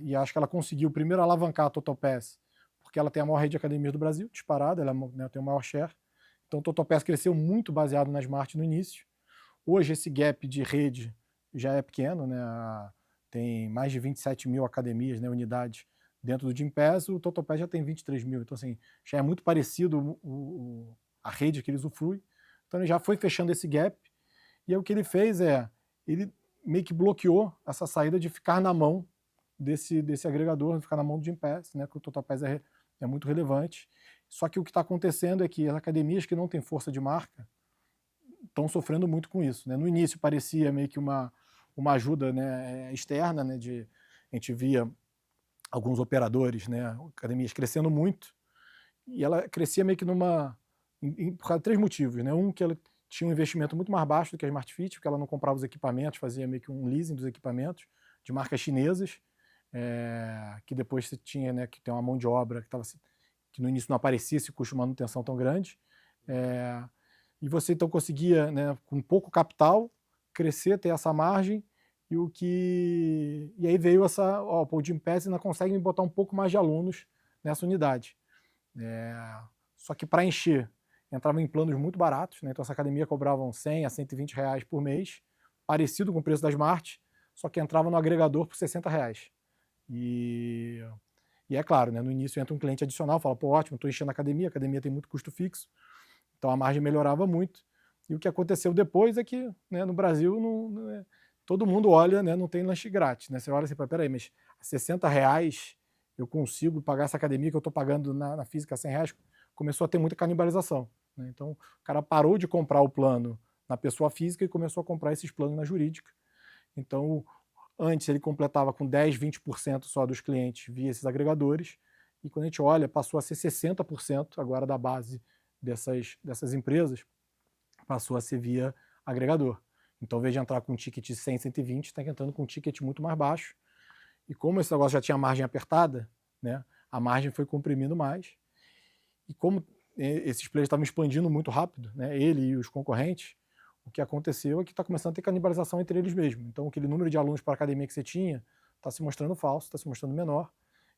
E acho que ela conseguiu primeiro alavancar a TotalPass, porque ela tem a maior rede de academias do Brasil, disparada, ela, né, tem o maior share. Então o TotalPass cresceu muito baseado na Smart no início. Hoje esse gap de rede já é pequeno, né? Tem mais de 27 mil academias, né, unidades dentro do Gympass, o TotalPass já tem 23 mil. Então, assim, já é muito parecido a rede que ele usufrui. Então, ele já foi fechando esse gap. E aí, o que ele fez ele meio que bloqueou essa saída de ficar na mão desse agregador, de ficar na mão do Gympass, né? Que o TotalPass é muito relevante. Só que o que está acontecendo é que as academias que não têm força de marca estão sofrendo muito com isso, né? No início parecia meio que uma ajuda, né, externa, né? A gente via alguns operadores, né, academias crescendo muito, e ela crescia meio que por causa de 3 motivos, né? Um, que ela tinha um investimento muito mais baixo do que a Smart Fit, porque ela não comprava os equipamentos, fazia meio que um leasing dos equipamentos de marcas chinesas, que depois você tinha, né, que tem uma mão de obra que no início não aparecia esse custo de manutenção tão grande, e você então conseguia, né, com pouco capital, crescer, ter essa margem. E aí veio o Gympass ainda consegue botar um pouco mais de alunos nessa unidade. Só que para encher, entrava em planos muito baratos, né? Então essa academia cobravam 100 a 120 reais por mês, parecido com o preço da Smart, só que entrava no agregador por 60 reais. E é claro, né, no início entra um cliente adicional, fala, pô, ótimo, estou enchendo a academia tem muito custo fixo, então a margem melhorava muito. E o que aconteceu depois é que, né, no Brasil todo mundo olha, né, não tem lanche grátis, né? Você olha assim, peraí, mas a 60 reais eu consigo pagar essa academia que eu estou pagando na física 100 reais? Começou a ter muita canibalização, né? Então o cara parou de comprar o plano na pessoa física e começou a comprar esses planos na jurídica. Então antes ele completava com 10, 20% só dos clientes via esses agregadores, e quando a gente olha, passou a ser 60% agora da base dessas empresas, passou a ser via agregador. Então, ao invés de entrar com um ticket de 100, 120, está entrando com um ticket muito mais baixo. E como esse negócio já tinha margem apertada, né, a margem foi comprimindo mais. E como esses players estavam expandindo muito rápido, né, ele e os concorrentes, o que aconteceu é que está começando a ter canibalização entre eles mesmos. Então, aquele número de alunos para a academia que você tinha está se mostrando falso, está se mostrando menor.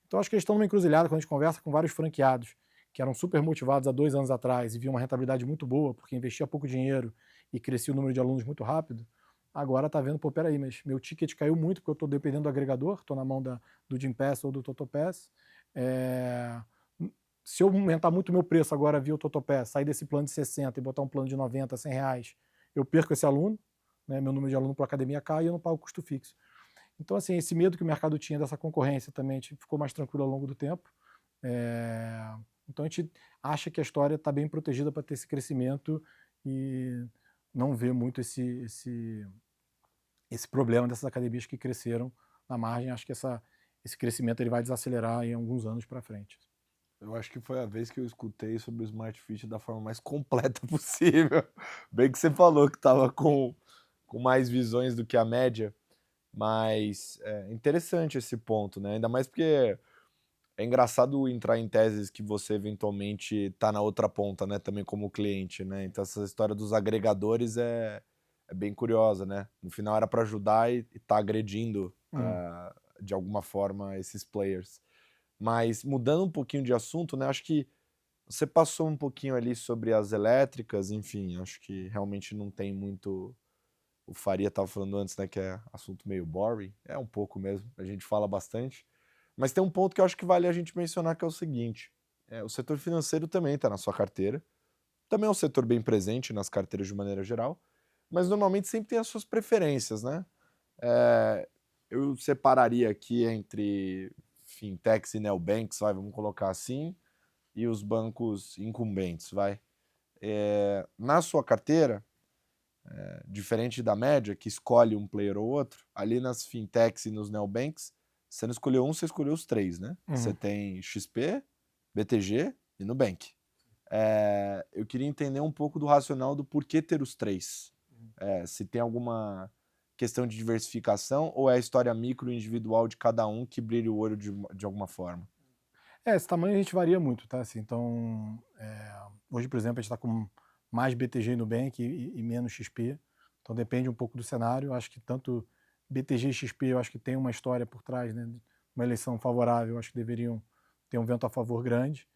Então, acho que eles estão numa encruzilhada quando a gente conversa com vários franqueados que eram super motivados há 2 anos atrás e viam uma rentabilidade muito boa porque investia pouco dinheiro e crescia o número de alunos muito rápido. Agora está vendo, pô, peraí, mas meu ticket caiu muito porque eu estou dependendo do agregador, estou na mão do Gympass ou do TotoPass. Se eu aumentar muito o meu preço agora via o TotoPass, sair desse plano de 60 e botar um plano de 90, 100 reais, eu perco esse aluno, né, meu número de aluno para a academia cai e eu não pago custo fixo. Então, assim, esse medo que o mercado tinha dessa concorrência também, a gente ficou mais tranquilo ao longo do tempo. Então, a gente acha que a história está bem protegida para ter esse crescimento e não vê muito esse problema dessas academias que cresceram na margem. Acho que esse crescimento ele vai desacelerar em alguns anos para frente. Eu acho que foi a vez que eu escutei sobre o Smart Fit da forma mais completa possível. Bem que você falou que estava com mais visões do que a média, mas é interessante esse ponto, né? Ainda mais porque é engraçado entrar em teses que você eventualmente está na outra ponta, né? Também como cliente, né? Então essa história dos agregadores é bem curiosa, né? No final era para ajudar e tá agredindo de alguma forma esses players. Mas mudando um pouquinho de assunto, né? Acho que você passou um pouquinho ali sobre as elétricas, enfim, acho que realmente não tem muito. O Faria estava falando antes, né, que é assunto meio boring. É um pouco mesmo, a gente fala bastante. Mas tem um ponto que eu acho que vale a gente mencionar, que é o seguinte: o setor financeiro também está na sua carteira. Também é um setor bem presente nas carteiras de maneira geral, mas normalmente sempre tem as suas preferências, né? Eu separaria aqui entre fintechs e neobanks, vamos colocar assim, e os bancos incumbentes, na sua carteira, diferente da média, que escolhe um player ou outro, ali nas fintechs e nos neobanks, você não escolheu um, você escolheu os 3, né? Você tem XP, BTG e Nubank. Eu queria entender um pouco do racional do porquê ter os 3. Se tem alguma questão de diversificação ou é a história micro individual de cada um que brilha o olho de alguma forma? Esse tamanho a gente varia muito, tá? Assim, então, hoje, por exemplo, a gente está com mais BTG e Nubank e menos XP. Então depende um pouco do cenário. Eu acho que tanto BTG e XP, eu acho que tem uma história por trás, né? Uma eleição favorável, eu acho que deveriam ter um vento a favor grande.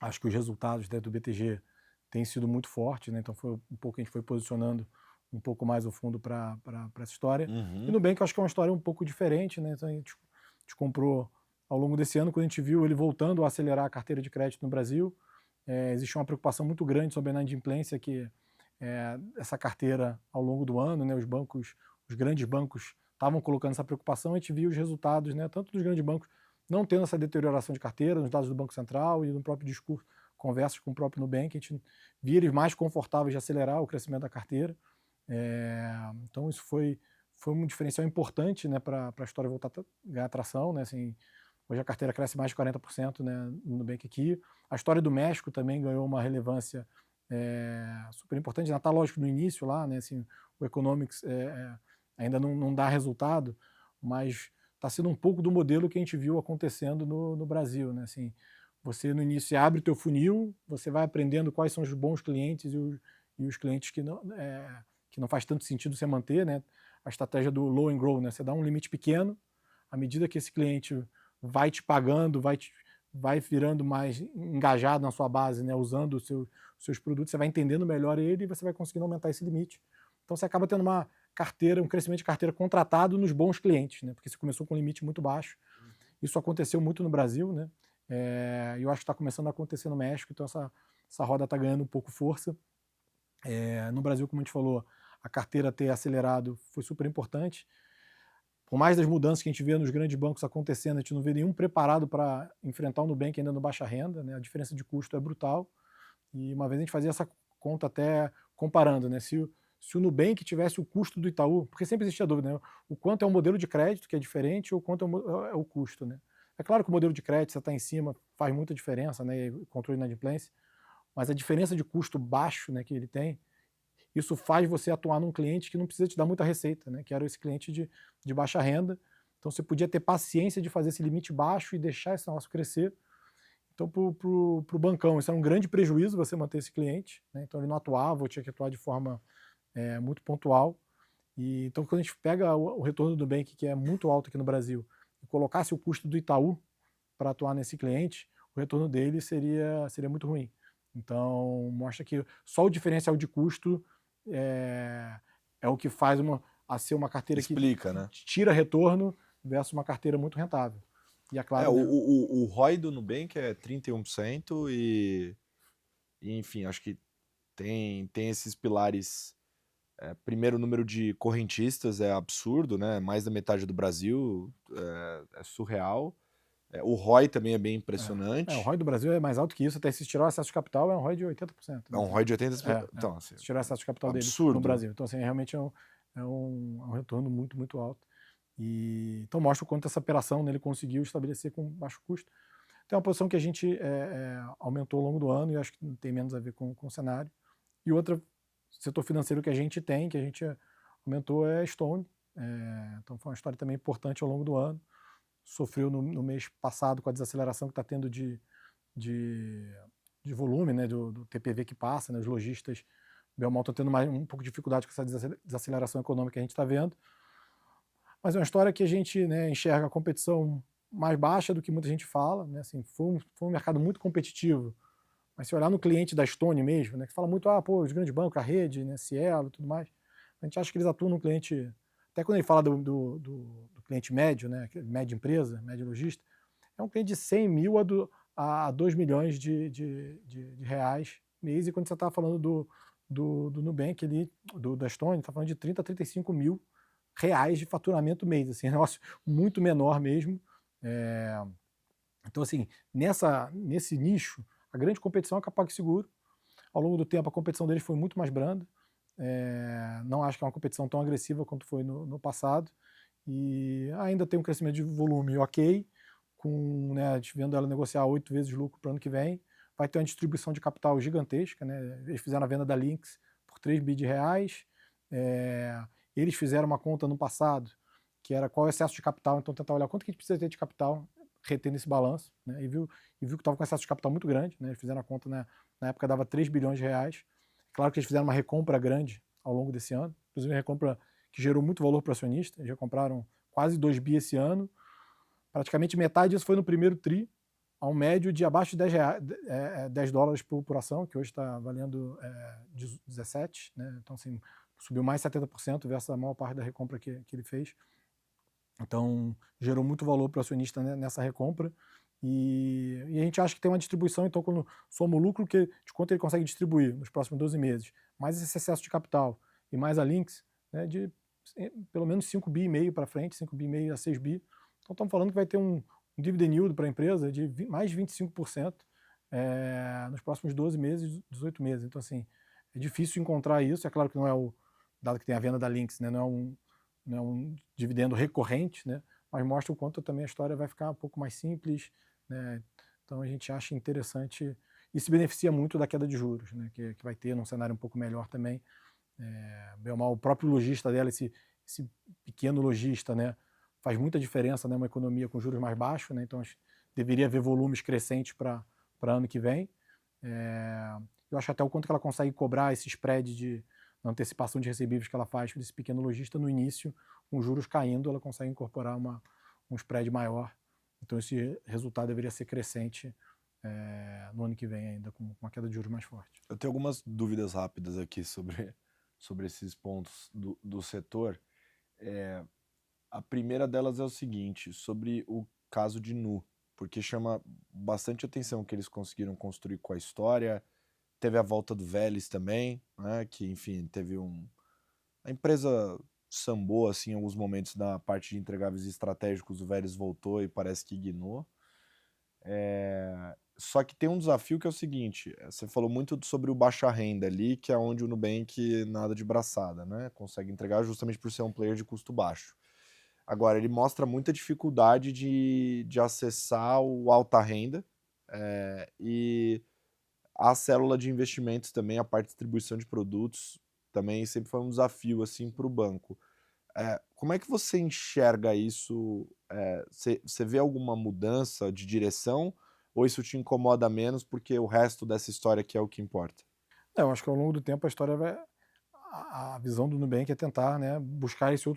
Acho que os resultados, né, do BTG têm sido muito fortes, né? Então foi um pouco que a gente foi posicionando um pouco mais o fundo para essa história. E Nubank eu acho que é uma história um pouco diferente, né? Então a gente comprou ao longo desse ano, quando a gente viu ele voltando a acelerar a carteira de crédito no Brasil. Existe uma preocupação muito grande sobre a inadimplência, que essa carteira ao longo do ano, né, os grandes bancos estavam colocando essa preocupação. A gente viu os resultados, né, tanto dos grandes bancos não tendo essa deterioração de carteira, nos dados do Banco Central e no próprio discurso, conversas com o próprio Nubank, a gente via eles mais confortáveis de acelerar o crescimento da carteira. Então isso foi um diferencial importante, né, para a história voltar a ganhar tração, né, assim. Hoje a carteira cresce mais de 40%, né, no Nubank aqui. A história do México também ganhou uma relevância super importante. Está lógico no início lá, né, assim, o Economics ainda não dá resultado, mas está sendo um pouco do modelo que a gente viu acontecendo no Brasil, né, assim. Você no início abre o teu funil, você vai aprendendo quais são os bons clientes e os clientes que não faz tanto sentido você manter, né. A estratégia do low and grow, né, você dá um limite pequeno, à medida que esse cliente vai te pagando, vai virando mais engajado na sua base, né, usando os seus produtos, você vai entendendo melhor ele e você vai conseguindo aumentar esse limite. Então você acaba tendo uma carteira, um crescimento de carteira contratado nos bons clientes, né, porque você começou com um limite muito baixo. Isso aconteceu muito no Brasil, né, e eu acho que está começando a acontecer no México, então essa roda está ganhando um pouco força. No Brasil, como a gente falou, a carteira ter acelerado foi super importante. Por mais das mudanças que a gente vê nos grandes bancos acontecendo, a gente não vê nenhum preparado para enfrentar o Nubank ainda no baixa renda, né? A diferença de custo é brutal. E uma vez a gente fazia essa conta até comparando, né? Se o Nubank tivesse o custo do Itaú, porque sempre existia a dúvida, né? O quanto é o modelo de crédito, que é diferente, ou o quanto é o custo, né? É claro que o modelo de crédito, você está em cima, faz muita diferença, né? Controle de inadimplência, mas a diferença de custo baixo, né, que ele tem, isso faz você atuar num cliente que não precisa te dar muita receita, né? Que era esse cliente de baixa renda. Então você podia ter paciência de fazer esse limite baixo e deixar esse negócio crescer. Então, para o bancão, isso era um grande prejuízo você manter esse cliente, né? Então ele não atuava, ou tinha que atuar de forma muito pontual. Então, quando a gente pega o retorno do Nubank, que é muito alto aqui no Brasil, e colocasse o custo do Itaú para atuar nesse cliente, o retorno dele seria muito ruim. Então, mostra que só o diferencial de custo é o que faz a ser uma carteira que Explica, né? tira retorno versus uma carteira muito rentável. E é claro, né? O ROI do Nubank é 31% enfim, acho que tem esses pilares. Primeiro, o número de correntistas é absurdo, né? Mais da metade do Brasil, é surreal. O ROI também é bem O impressionante. ROI do Brasil é mais alto que isso, até se tirar o excesso de capital, é um ROI de 80%. É um ROI de 80%. Então, assim, se tirar o excesso de capital dele no absurdo. Brasil. Então, assim, realmente é um retorno muito, muito alto. Então, mostra o quanto essa operação, né, ele conseguiu estabelecer com baixo custo. Tem uma posição que a gente aumentou ao longo do ano, e acho que tem menos a ver com o cenário. E outra, setor financeiro que a gente aumentou é Stone. Então, foi uma história também importante ao longo do ano. Sofreu no mês passado com a desaceleração que está tendo de volume, né, do TPV que passa, né, os lojistas Belmont estão tendo um pouco de dificuldade com essa desaceleração econômica que a gente está vendo. Mas é uma história que a gente, né, enxerga a competição mais baixa do que muita gente fala, né? Assim, foi um mercado muito competitivo. Mas se olhar no cliente da Stone mesmo, né, que fala muito, os grandes bancos, a rede, né, Cielo e tudo mais, a gente acha que eles atuam no cliente, até quando ele fala do cliente médio, né, média empresa, média lojista, é um cliente de 100 mil a 2 milhões de reais mês, e quando você está falando do Nubank ali, da Stone, está falando de 30 a 35 mil reais de faturamento mês, assim, é um negócio muito menor mesmo. Então, assim, nesse nicho, a grande competição é com a PagSeguro. Ao longo do tempo, a competição deles foi muito mais branda. Não acho que é uma competição tão agressiva quanto foi no passado. E ainda tem um crescimento de volume ok, né, a gente vendo ela negociar 8 vezes lucro para o ano que vem. Vai ter uma distribuição de capital gigantesca, né? Eles fizeram a venda da Lynx por 3 bi de reais. Eles fizeram uma conta no passado, que era qual é o excesso de capital, então tentar olhar quanto que a gente precisa ter de capital, reter nesse balanço, né? E viu que estava com excesso de capital muito grande, né? Eles fizeram a conta, né, na época dava 3 bilhões de reais. Claro que eles fizeram uma recompra grande ao longo desse ano, inclusive uma recompra que gerou muito valor para o acionista. Eles já compraram quase 2 bi esse ano. Praticamente metade disso foi no primeiro TRI, a um médio de abaixo de 10 dólares por ação, que hoje está valendo 17, né? Então, assim, subiu mais 70% versus a maior parte da recompra que ele fez. Então, gerou muito valor para o acionista, né, nessa recompra. E a gente acha que tem uma distribuição, então, quando soma o lucro de quanto ele consegue distribuir nos próximos 12 meses, mais esse excesso de capital e mais a Lynx, né, de pelo menos 5 bi e meio para frente, 5 bi e meio a 6 bi. Então, estamos falando que vai ter um dividend yield para a empresa de mais de 25% nos próximos 12 meses, 18 meses. Então, assim, é difícil encontrar isso. É claro que não é dado que tem a venda da Lynx, né, não é um dividendo recorrente, né, mas mostra o quanto também a história vai ficar um pouco mais simples, né? Então, a gente acha interessante e se beneficia muito da queda de juros, né, que vai ter num cenário um pouco melhor também. Bem ou mal, o próprio lojista dela, esse pequeno lojista, né, faz muita diferença, né, uma economia com juros mais baixos, né, então deveria haver volumes crescentes para ano que vem. Eu acho até o quanto que ela consegue cobrar esse spread na antecipação de recebíveis que ela faz desse pequeno lojista no início, com juros caindo, ela consegue incorporar um spread maior. Então esse resultado deveria ser crescente no ano que vem ainda, com uma queda de juros mais forte. Eu tenho algumas dúvidas rápidas aqui sobre esses pontos do setor. A primeira delas é o seguinte, sobre o caso de Nu, porque chama bastante atenção que eles conseguiram construir com a história. Teve a volta do Vélez também, né, que, enfim, a empresa sambou, assim, em alguns momentos na parte de entregáveis estratégicos, o Vélez voltou e parece que ignorou. Só que tem um desafio que é o seguinte, você falou muito sobre o baixa renda ali, que é onde o Nubank nada de braçada, né? Consegue entregar justamente por ser um player de custo baixo. Agora, ele mostra muita dificuldade de acessar o alta renda e a célula de investimentos também, a parte de distribuição de produtos, também sempre foi um desafio assim, para o banco. Como é que você enxerga isso? Você vê alguma mudança de direção ou isso te incomoda menos porque o resto dessa história aqui é o que importa? Eu acho que ao longo do tempo a história vai. A visão do Nubank é tentar, né, buscar esse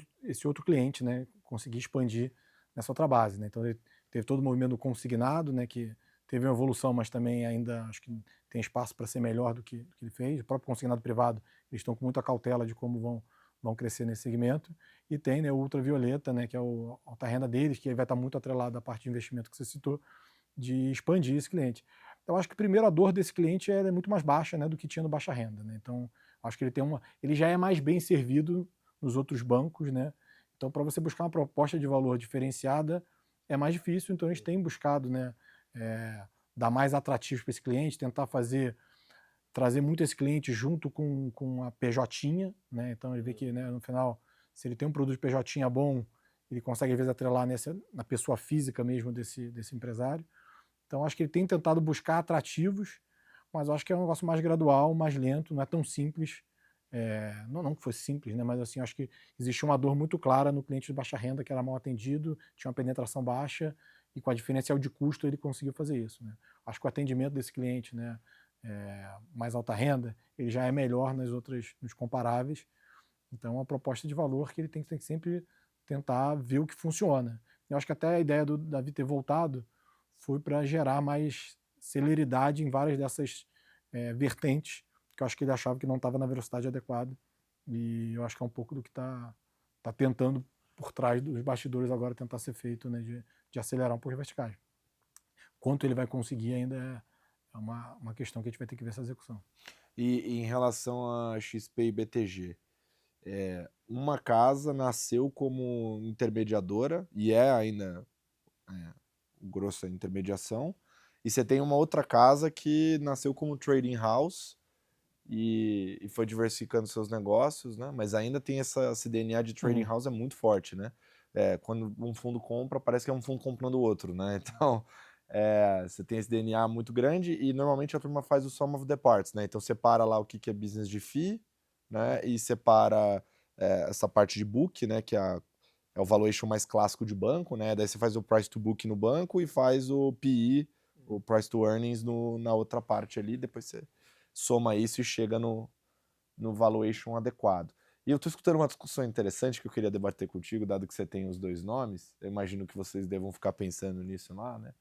outro cliente, né, conseguir expandir nessa outra base, né? Então ele teve todo o movimento do consignado, né, que teve uma evolução, mas também ainda acho que tem espaço para ser melhor do que ele fez. O próprio consignado privado, eles estão com muita cautela de como vão crescer nesse segmento. E tem, né, o ultravioleta, né, que é a alta renda deles, que vai estar muito atrelado à parte de investimento que você citou, de expandir esse cliente. Eu acho que primeiro a dor desse cliente é muito mais baixa, né, do que tinha no baixa renda, né? Então acho que ele já é mais bem servido nos outros bancos, né? Então para você buscar uma proposta de valor diferenciada é mais difícil. Então a gente tem buscado, né, dar mais atrativos para esse cliente, tentar trazer muito esse cliente junto com a PJ, né? Então ele vê que, né, no final, se ele tem um produto PJ bom, ele consegue às vezes atrelar na pessoa física mesmo desse empresário. Então acho que ele tem tentado buscar atrativos, mas eu acho que é um negócio mais gradual, mais lento, não é tão simples. Não que fosse simples, né? Mas assim, acho que existia uma dor muito clara no cliente de baixa renda, que era mal atendido, tinha uma penetração baixa, e com a diferencial de custo ele conseguiu fazer isso, né? Acho que o atendimento desse cliente, né, mais alta renda, ele já é melhor nos comparáveis. Então é uma proposta de valor que ele tem que sempre tentar ver o que funciona. Eu acho que até a ideia do Davi ter voltado foi para gerar mais celeridade em várias dessas vertentes, que eu acho que ele achava que não estava na velocidade adequada. E eu acho que é um pouco do que tá tentando por trás dos bastidores agora tentar ser feito, né, de acelerar um pouco as verticais. Quanto ele vai conseguir ainda é uma questão que a gente vai ter que ver essa execução. E em relação a XP e BTG, uma casa nasceu como intermediadora e é ainda grossa intermediação, e você tem uma outra casa que nasceu como trading house e foi diversificando seus negócios, né? Mas ainda tem esse DNA de trading house é muito forte, né? Quando um fundo compra, parece que é um fundo comprando o outro, né? Então, você tem esse DNA muito grande e normalmente a turma faz o sum of the parts, né? Então separa lá o que é business de FII, né? E separa essa parte de book, né? Que é o valuation mais clássico de banco, né? Daí você faz o price to book no banco e faz o PE, o price to earnings na outra parte ali, depois você soma isso e chega no valuation adequado. E eu estou escutando uma discussão interessante que eu queria debater contigo, dado que você tem os dois nomes, eu imagino que vocês devam ficar pensando nisso lá, né?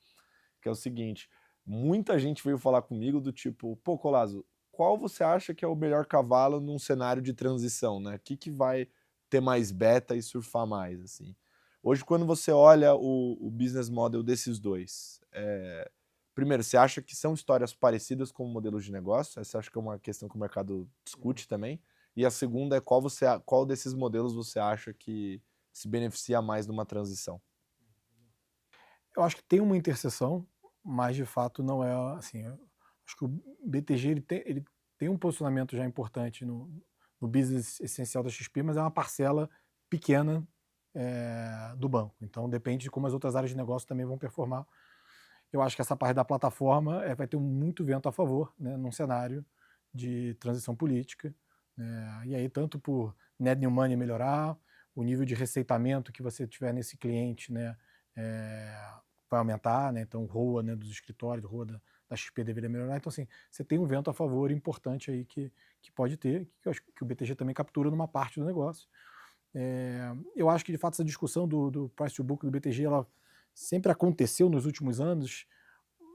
Que é o seguinte, muita gente veio falar comigo do tipo, pô, Colazo, qual você acha que é o melhor cavalo num cenário de transição, né? O que vai ter mais beta e surfar mais, assim? Hoje, quando você olha o business model desses dois, primeiro, você acha que são histórias parecidas com modelos de negócio? Essa acho que é uma questão que o mercado discute também. E a segunda é qual desses modelos você acha que se beneficia mais numa transição? Eu acho que tem uma interseção, mas de fato não é assim. Eu acho que o BTG ele tem um posicionamento já importante no business essencial da XP, mas é uma parcela pequena do banco. Então depende de como as outras áreas de negócio também vão performar. Eu acho que essa parte da plataforma vai ter muito vento a favor, né, num cenário de transição política, né? E aí, tanto por net new money melhorar, o nível de receitamento que você tiver nesse cliente, né, é, vai aumentar, né? Então o ROA, né, dos escritórios, o ROA da XP deveria melhorar. Então, assim, você tem um vento a favor importante aí que pode ter, que eu acho que o BTG também captura numa parte do negócio. Eu acho que, de fato, essa discussão do price to book do BTG, ela sempre aconteceu nos últimos anos,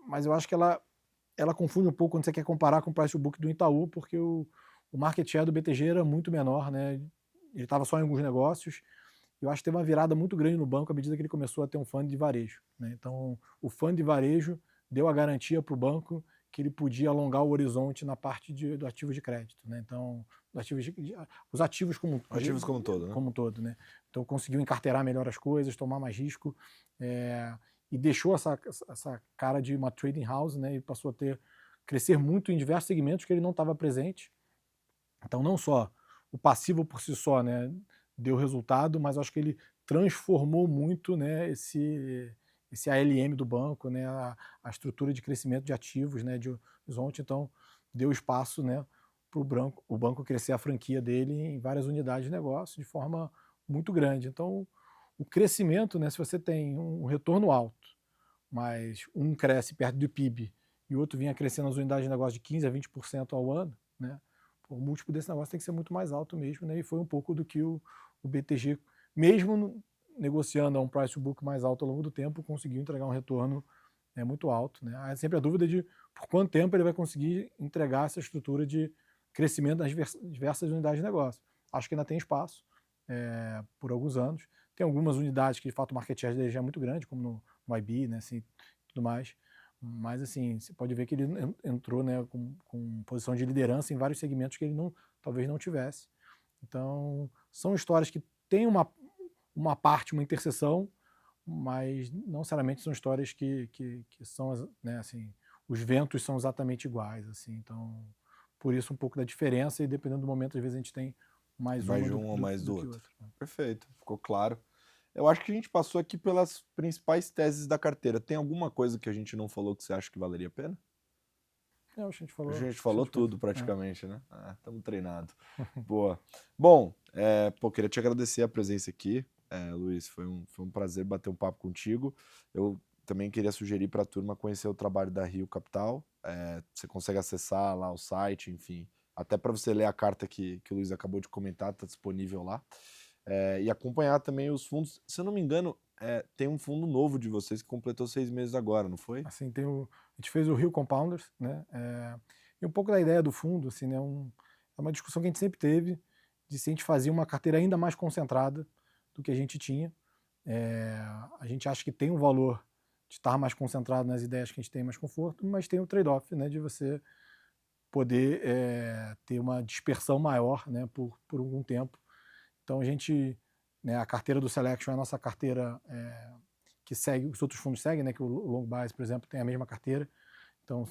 mas eu acho que ela confunde um pouco quando você quer comparar com o price to book do Itaú, porque o market share do BTG era muito menor, né? Ele estava só em alguns negócios. Eu acho que teve uma virada muito grande no banco à medida que ele começou a ter um fundo de varejo, né? Então, o fundo de varejo deu a garantia para o banco que ele podia alongar o horizonte na parte do ativo de crédito, né? Então, os ativos Ativos como um todo, né? como um todo, né? Então, conseguiu encarteirar melhor as coisas, tomar mais risco, e deixou essa cara de uma trading house, né? E passou a crescer muito em diversos segmentos que ele não estava presente. Então, não só o passivo por si só, né, deu resultado, mas acho que ele transformou muito, né, esse ALM do banco, né, a estrutura de crescimento de ativos, né, de horizonte. Então, deu espaço, né, para o banco crescer a franquia dele em várias unidades de negócio de forma muito grande. Então, o crescimento, né, se você tem um retorno alto, mas um cresce perto do PIB e o outro vinha crescendo as unidades de negócio de 15% a 20% ao ano, né? O múltiplo desse negócio tem que ser muito mais alto mesmo, né? E foi um pouco do que o BTG, mesmo negociando a um price to book mais alto ao longo do tempo, conseguiu entregar um retorno muito alto, né? Há sempre a dúvida de por quanto tempo ele vai conseguir entregar essa estrutura de crescimento das diversas unidades de negócio. Acho que ainda tem espaço por alguns anos. Tem algumas unidades que, de fato, o market share dele já é muito grande, como no IB, né, assim, tudo mais. Mas, assim, você pode ver que ele entrou, né, com posição de liderança em vários segmentos que ele talvez não tivesse. Então, são histórias que têm uma parte, uma interseção, mas não necessariamente são histórias que são, né, assim, os ventos são exatamente iguais, assim. Então, por isso um pouco da diferença e dependendo do momento, às vezes a gente tem mais Vai uma de um ou mais do que outro. outra. Perfeito, ficou claro. Eu acho que a gente passou aqui pelas principais teses da carteira. Tem alguma coisa que a gente não falou que você acha que valeria a pena? A gente falou, A gente falou tudo coisa. praticamente, né? Estamos treinados. Boa. Bom, queria te agradecer a presença aqui, Luiz. Foi um prazer bater um papo contigo. Eu também queria sugerir para a turma conhecer o trabalho da Rio Capital. Você consegue acessar lá o site, enfim. Até para você ler a carta que o Luiz acabou de comentar, está disponível lá. E acompanhar também os fundos. Se eu não me engano, tem um fundo novo de vocês que completou 6 meses agora, não foi? Assim, a gente fez o Rio Compounders, né? E um pouco da ideia do fundo, assim, né? É uma discussão que a gente sempre teve de se a gente fazia uma carteira ainda mais concentrada do que a gente tinha. A gente acha que tem um valor de estar mais concentrado nas ideias que a gente tem mais conforto, mas tem o trade-off, né? De você poder ter uma dispersão maior, né? Por algum tempo. Então a gente, né? A carteira do Selection é a nossa carteira que segue, os outros fundos seguem, né? Que o Long Bias, por exemplo, tem a mesma carteira. Então,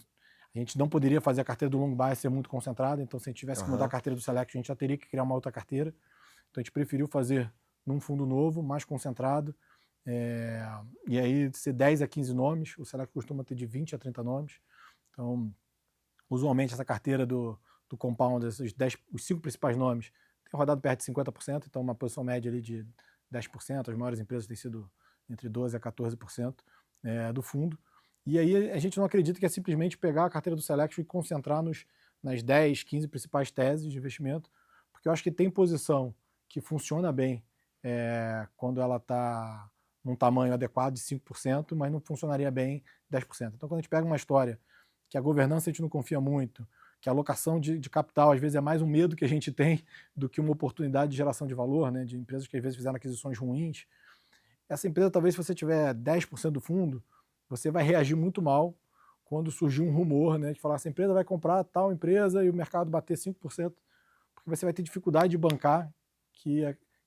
a gente não poderia fazer a carteira do Long Bias ser muito concentrada. Então, se a gente tivesse que mudar a carteira do Select, a gente já teria que criar uma outra carteira. Então, a gente preferiu fazer num fundo novo, mais concentrado. E aí, ser 10 a 15 nomes. O Select costuma ter de 20 a 30 nomes. Então, usualmente, essa carteira do Compound, os 5 principais nomes, tem rodado perto de 50%. Então, uma posição média ali de 10%. As maiores empresas têm sido entre 12% a 14% do fundo. E aí a gente não acredita que é simplesmente pegar a carteira do Selection e concentrar nas 10, 15 principais teses de investimento, porque eu acho que tem posição que funciona bem quando ela está num tamanho adequado de 5%, mas não funcionaria bem 10%. Então, quando a gente pega uma história que a governança a gente não confia muito, que a alocação de capital às vezes é mais um medo que a gente tem do que uma oportunidade de geração de valor, né, de empresas que às vezes fizeram aquisições ruins, essa empresa, talvez, se você tiver 10% do fundo, você vai reagir muito mal quando surgir um rumor, né, de falar essa empresa vai comprar tal empresa e o mercado bater 5%, porque você vai ter dificuldade de bancar que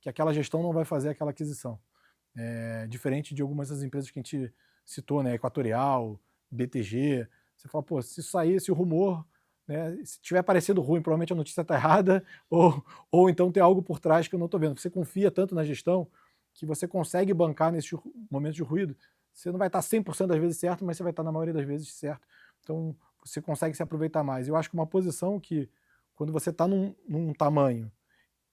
aquela gestão não vai fazer aquela aquisição. Diferente de algumas das empresas que a gente citou, né, Equatorial, BTG, você fala, pô, se sair esse rumor, né, se tiver parecendo ruim, provavelmente a notícia está errada, ou então tem algo por trás que eu não estou vendo. Você confia tanto na gestão que você consegue bancar nesses momentos de ruído. Você não vai estar 100% das vezes certo, mas você vai estar na maioria das vezes certo. Então, você consegue se aproveitar mais. Eu acho que uma posição que, quando você está num tamanho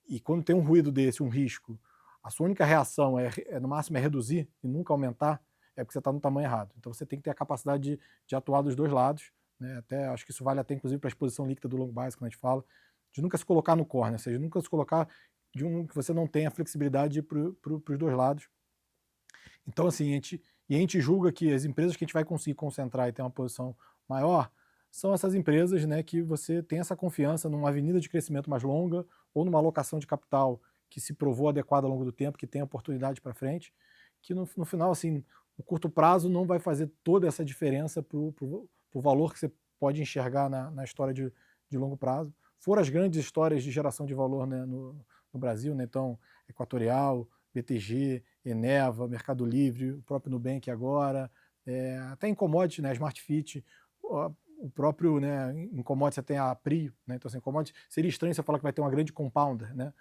e quando tem um ruído desse, um risco, a sua única reação no máximo, é reduzir e nunca aumentar, é porque você está no tamanho errado. Então, você tem que ter a capacidade de atuar dos dois lados. Né? Até acho que isso vale até, inclusive, para a exposição líquida do long bias, quando a gente fala, de nunca se colocar no corner, ou seja, nunca se colocar de que você não tenha flexibilidade para os dois lados. Então, assim, a gente julga que as empresas que a gente vai conseguir concentrar e ter uma posição maior são essas empresas, né, que você tem essa confiança numa avenida de crescimento mais longa ou numa alocação de capital que se provou adequada ao longo do tempo, que tem oportunidade para frente, que no final, assim, no curto prazo não vai fazer toda essa diferença para o valor que você pode enxergar na história de longo prazo. Foram as grandes histórias de geração de valor, né, no Brasil, né? Então, Equatorial, BTG, Eneva, Mercado Livre, o próprio Nubank agora, até em commodity, né, Smart Fit, o próprio, né, em commodity você tem a Prio, né, então assim, commodity, seria estranho você falar que vai ter uma grande compounder, né,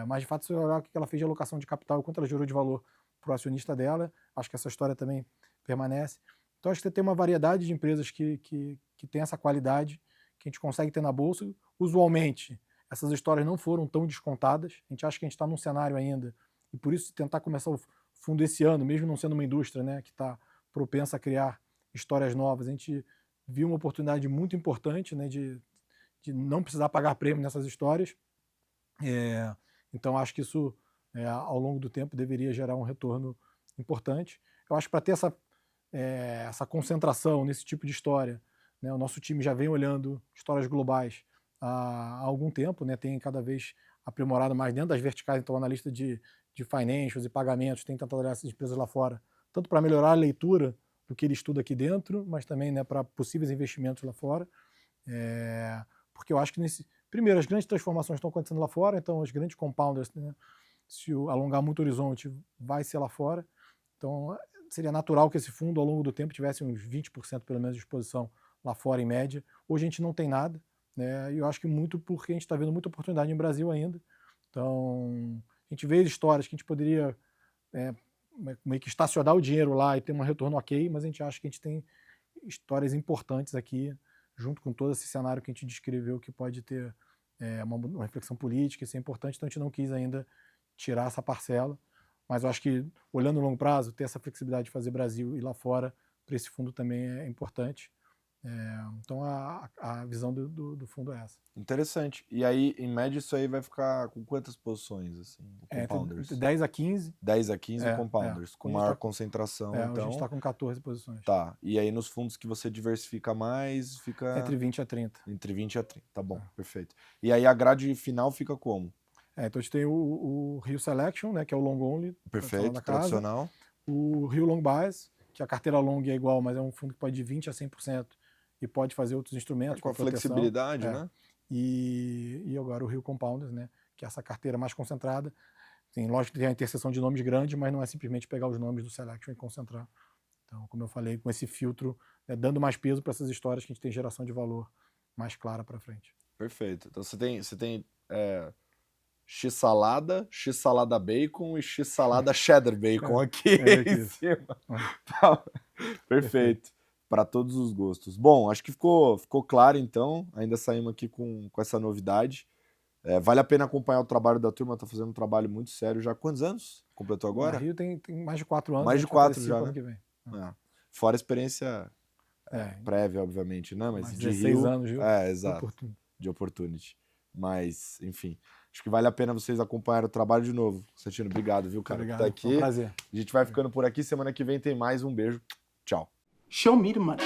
mas de fato se você olhar o que ela fez de alocação de capital e quanto ela gerou de valor para o acionista dela, acho que essa história também permanece. Então acho que você tem uma variedade de empresas que tem essa qualidade, que a gente consegue ter na bolsa. Usualmente, essas histórias não foram tão descontadas, a gente acha que a gente está num cenário ainda, e por isso tentar começar o fundo esse ano, mesmo não sendo uma indústria, né, que está propensa a criar histórias novas. A gente viu uma oportunidade muito importante, né, de não precisar pagar prêmio nessas histórias. Então, acho que isso, ao longo do tempo, deveria gerar um retorno importante. Eu acho que para ter essa concentração nesse tipo de história, né, o nosso time já vem olhando histórias globais há algum tempo, né, tem cada vez aprimorado mais dentro das verticais. Então, o analista de financials e pagamentos tem tentado olhar essas empresas lá fora, tanto para melhorar a leitura do que ele estuda aqui dentro, mas também, né, para possíveis investimentos lá fora. Porque eu acho que, primeiro, as grandes transformações estão acontecendo lá fora, então os grandes compounders, né, se alongar muito o horizonte, vai ser lá fora. Então, seria natural que esse fundo, ao longo do tempo, tivesse uns 20% pelo menos de exposição lá fora, em média. Hoje a gente não tem nada, né, e eu acho que muito porque a gente está vendo muita oportunidade no Brasil ainda. Então, a gente vê histórias que a gente poderia meio que estacionar o dinheiro lá e ter um retorno ok, mas a gente acha que a gente tem histórias importantes aqui, junto com todo esse cenário que a gente descreveu, que pode ter uma reflexão política, isso é importante. Então a gente não quis ainda tirar essa parcela, mas eu acho que, olhando no longo prazo, ter essa flexibilidade de fazer Brasil e lá fora, para esse fundo também é importante. Então a visão do fundo é essa. Interessante. E aí, em média, isso aí vai ficar com quantas posições, assim, o compounders? Entre 10 a 15. 10 a 15 compounders, com maior concentração, Hoje a então... gente está com 14 posições. Tá, e aí nos fundos que você diversifica mais, fica... Entre 20 a 30. Entre 20 a 30, tá bom, perfeito. E aí a grade final fica como? Então a gente tem o Rio Selection, né, que é o long only. Perfeito, tradicional. O Rio Long Bias, que a carteira long é igual, mas é um fundo que pode ir de 20 a 100% e pode fazer outros instrumentos. Com a flexibilidade, né? E agora o Rio Compounders, né, que é essa carteira mais concentrada. Lógico que tem a interseção de nomes grande, mas não é simplesmente pegar os nomes do Selection e concentrar. Então, como eu falei, com esse filtro, dando mais peso para essas histórias que a gente tem geração de valor mais clara para frente. Perfeito. Então você tem X-salada bacon e X-salada cheddar bacon aqui em cima. Perfeito. Para todos os gostos. Bom, acho que ficou claro, então. Ainda saímos aqui com essa novidade. Vale a pena acompanhar o trabalho da turma, está fazendo um trabalho muito sério já. Quantos anos completou agora? O Rio tem mais de 4 anos. Mais de 4 já, né? Ano que vem. Fora a experiência prévia, obviamente, né? Mas de 16 Rio, anos, Rio. Exato. De opportunity. Mas, enfim, acho que vale a pena vocês acompanharem o trabalho de novo. Santino, obrigado, viu, cara? Obrigado, tá aqui. foi um prazer. A gente vai ficando por aqui. Semana que vem tem mais. Um beijo. Tchau. Show me the money.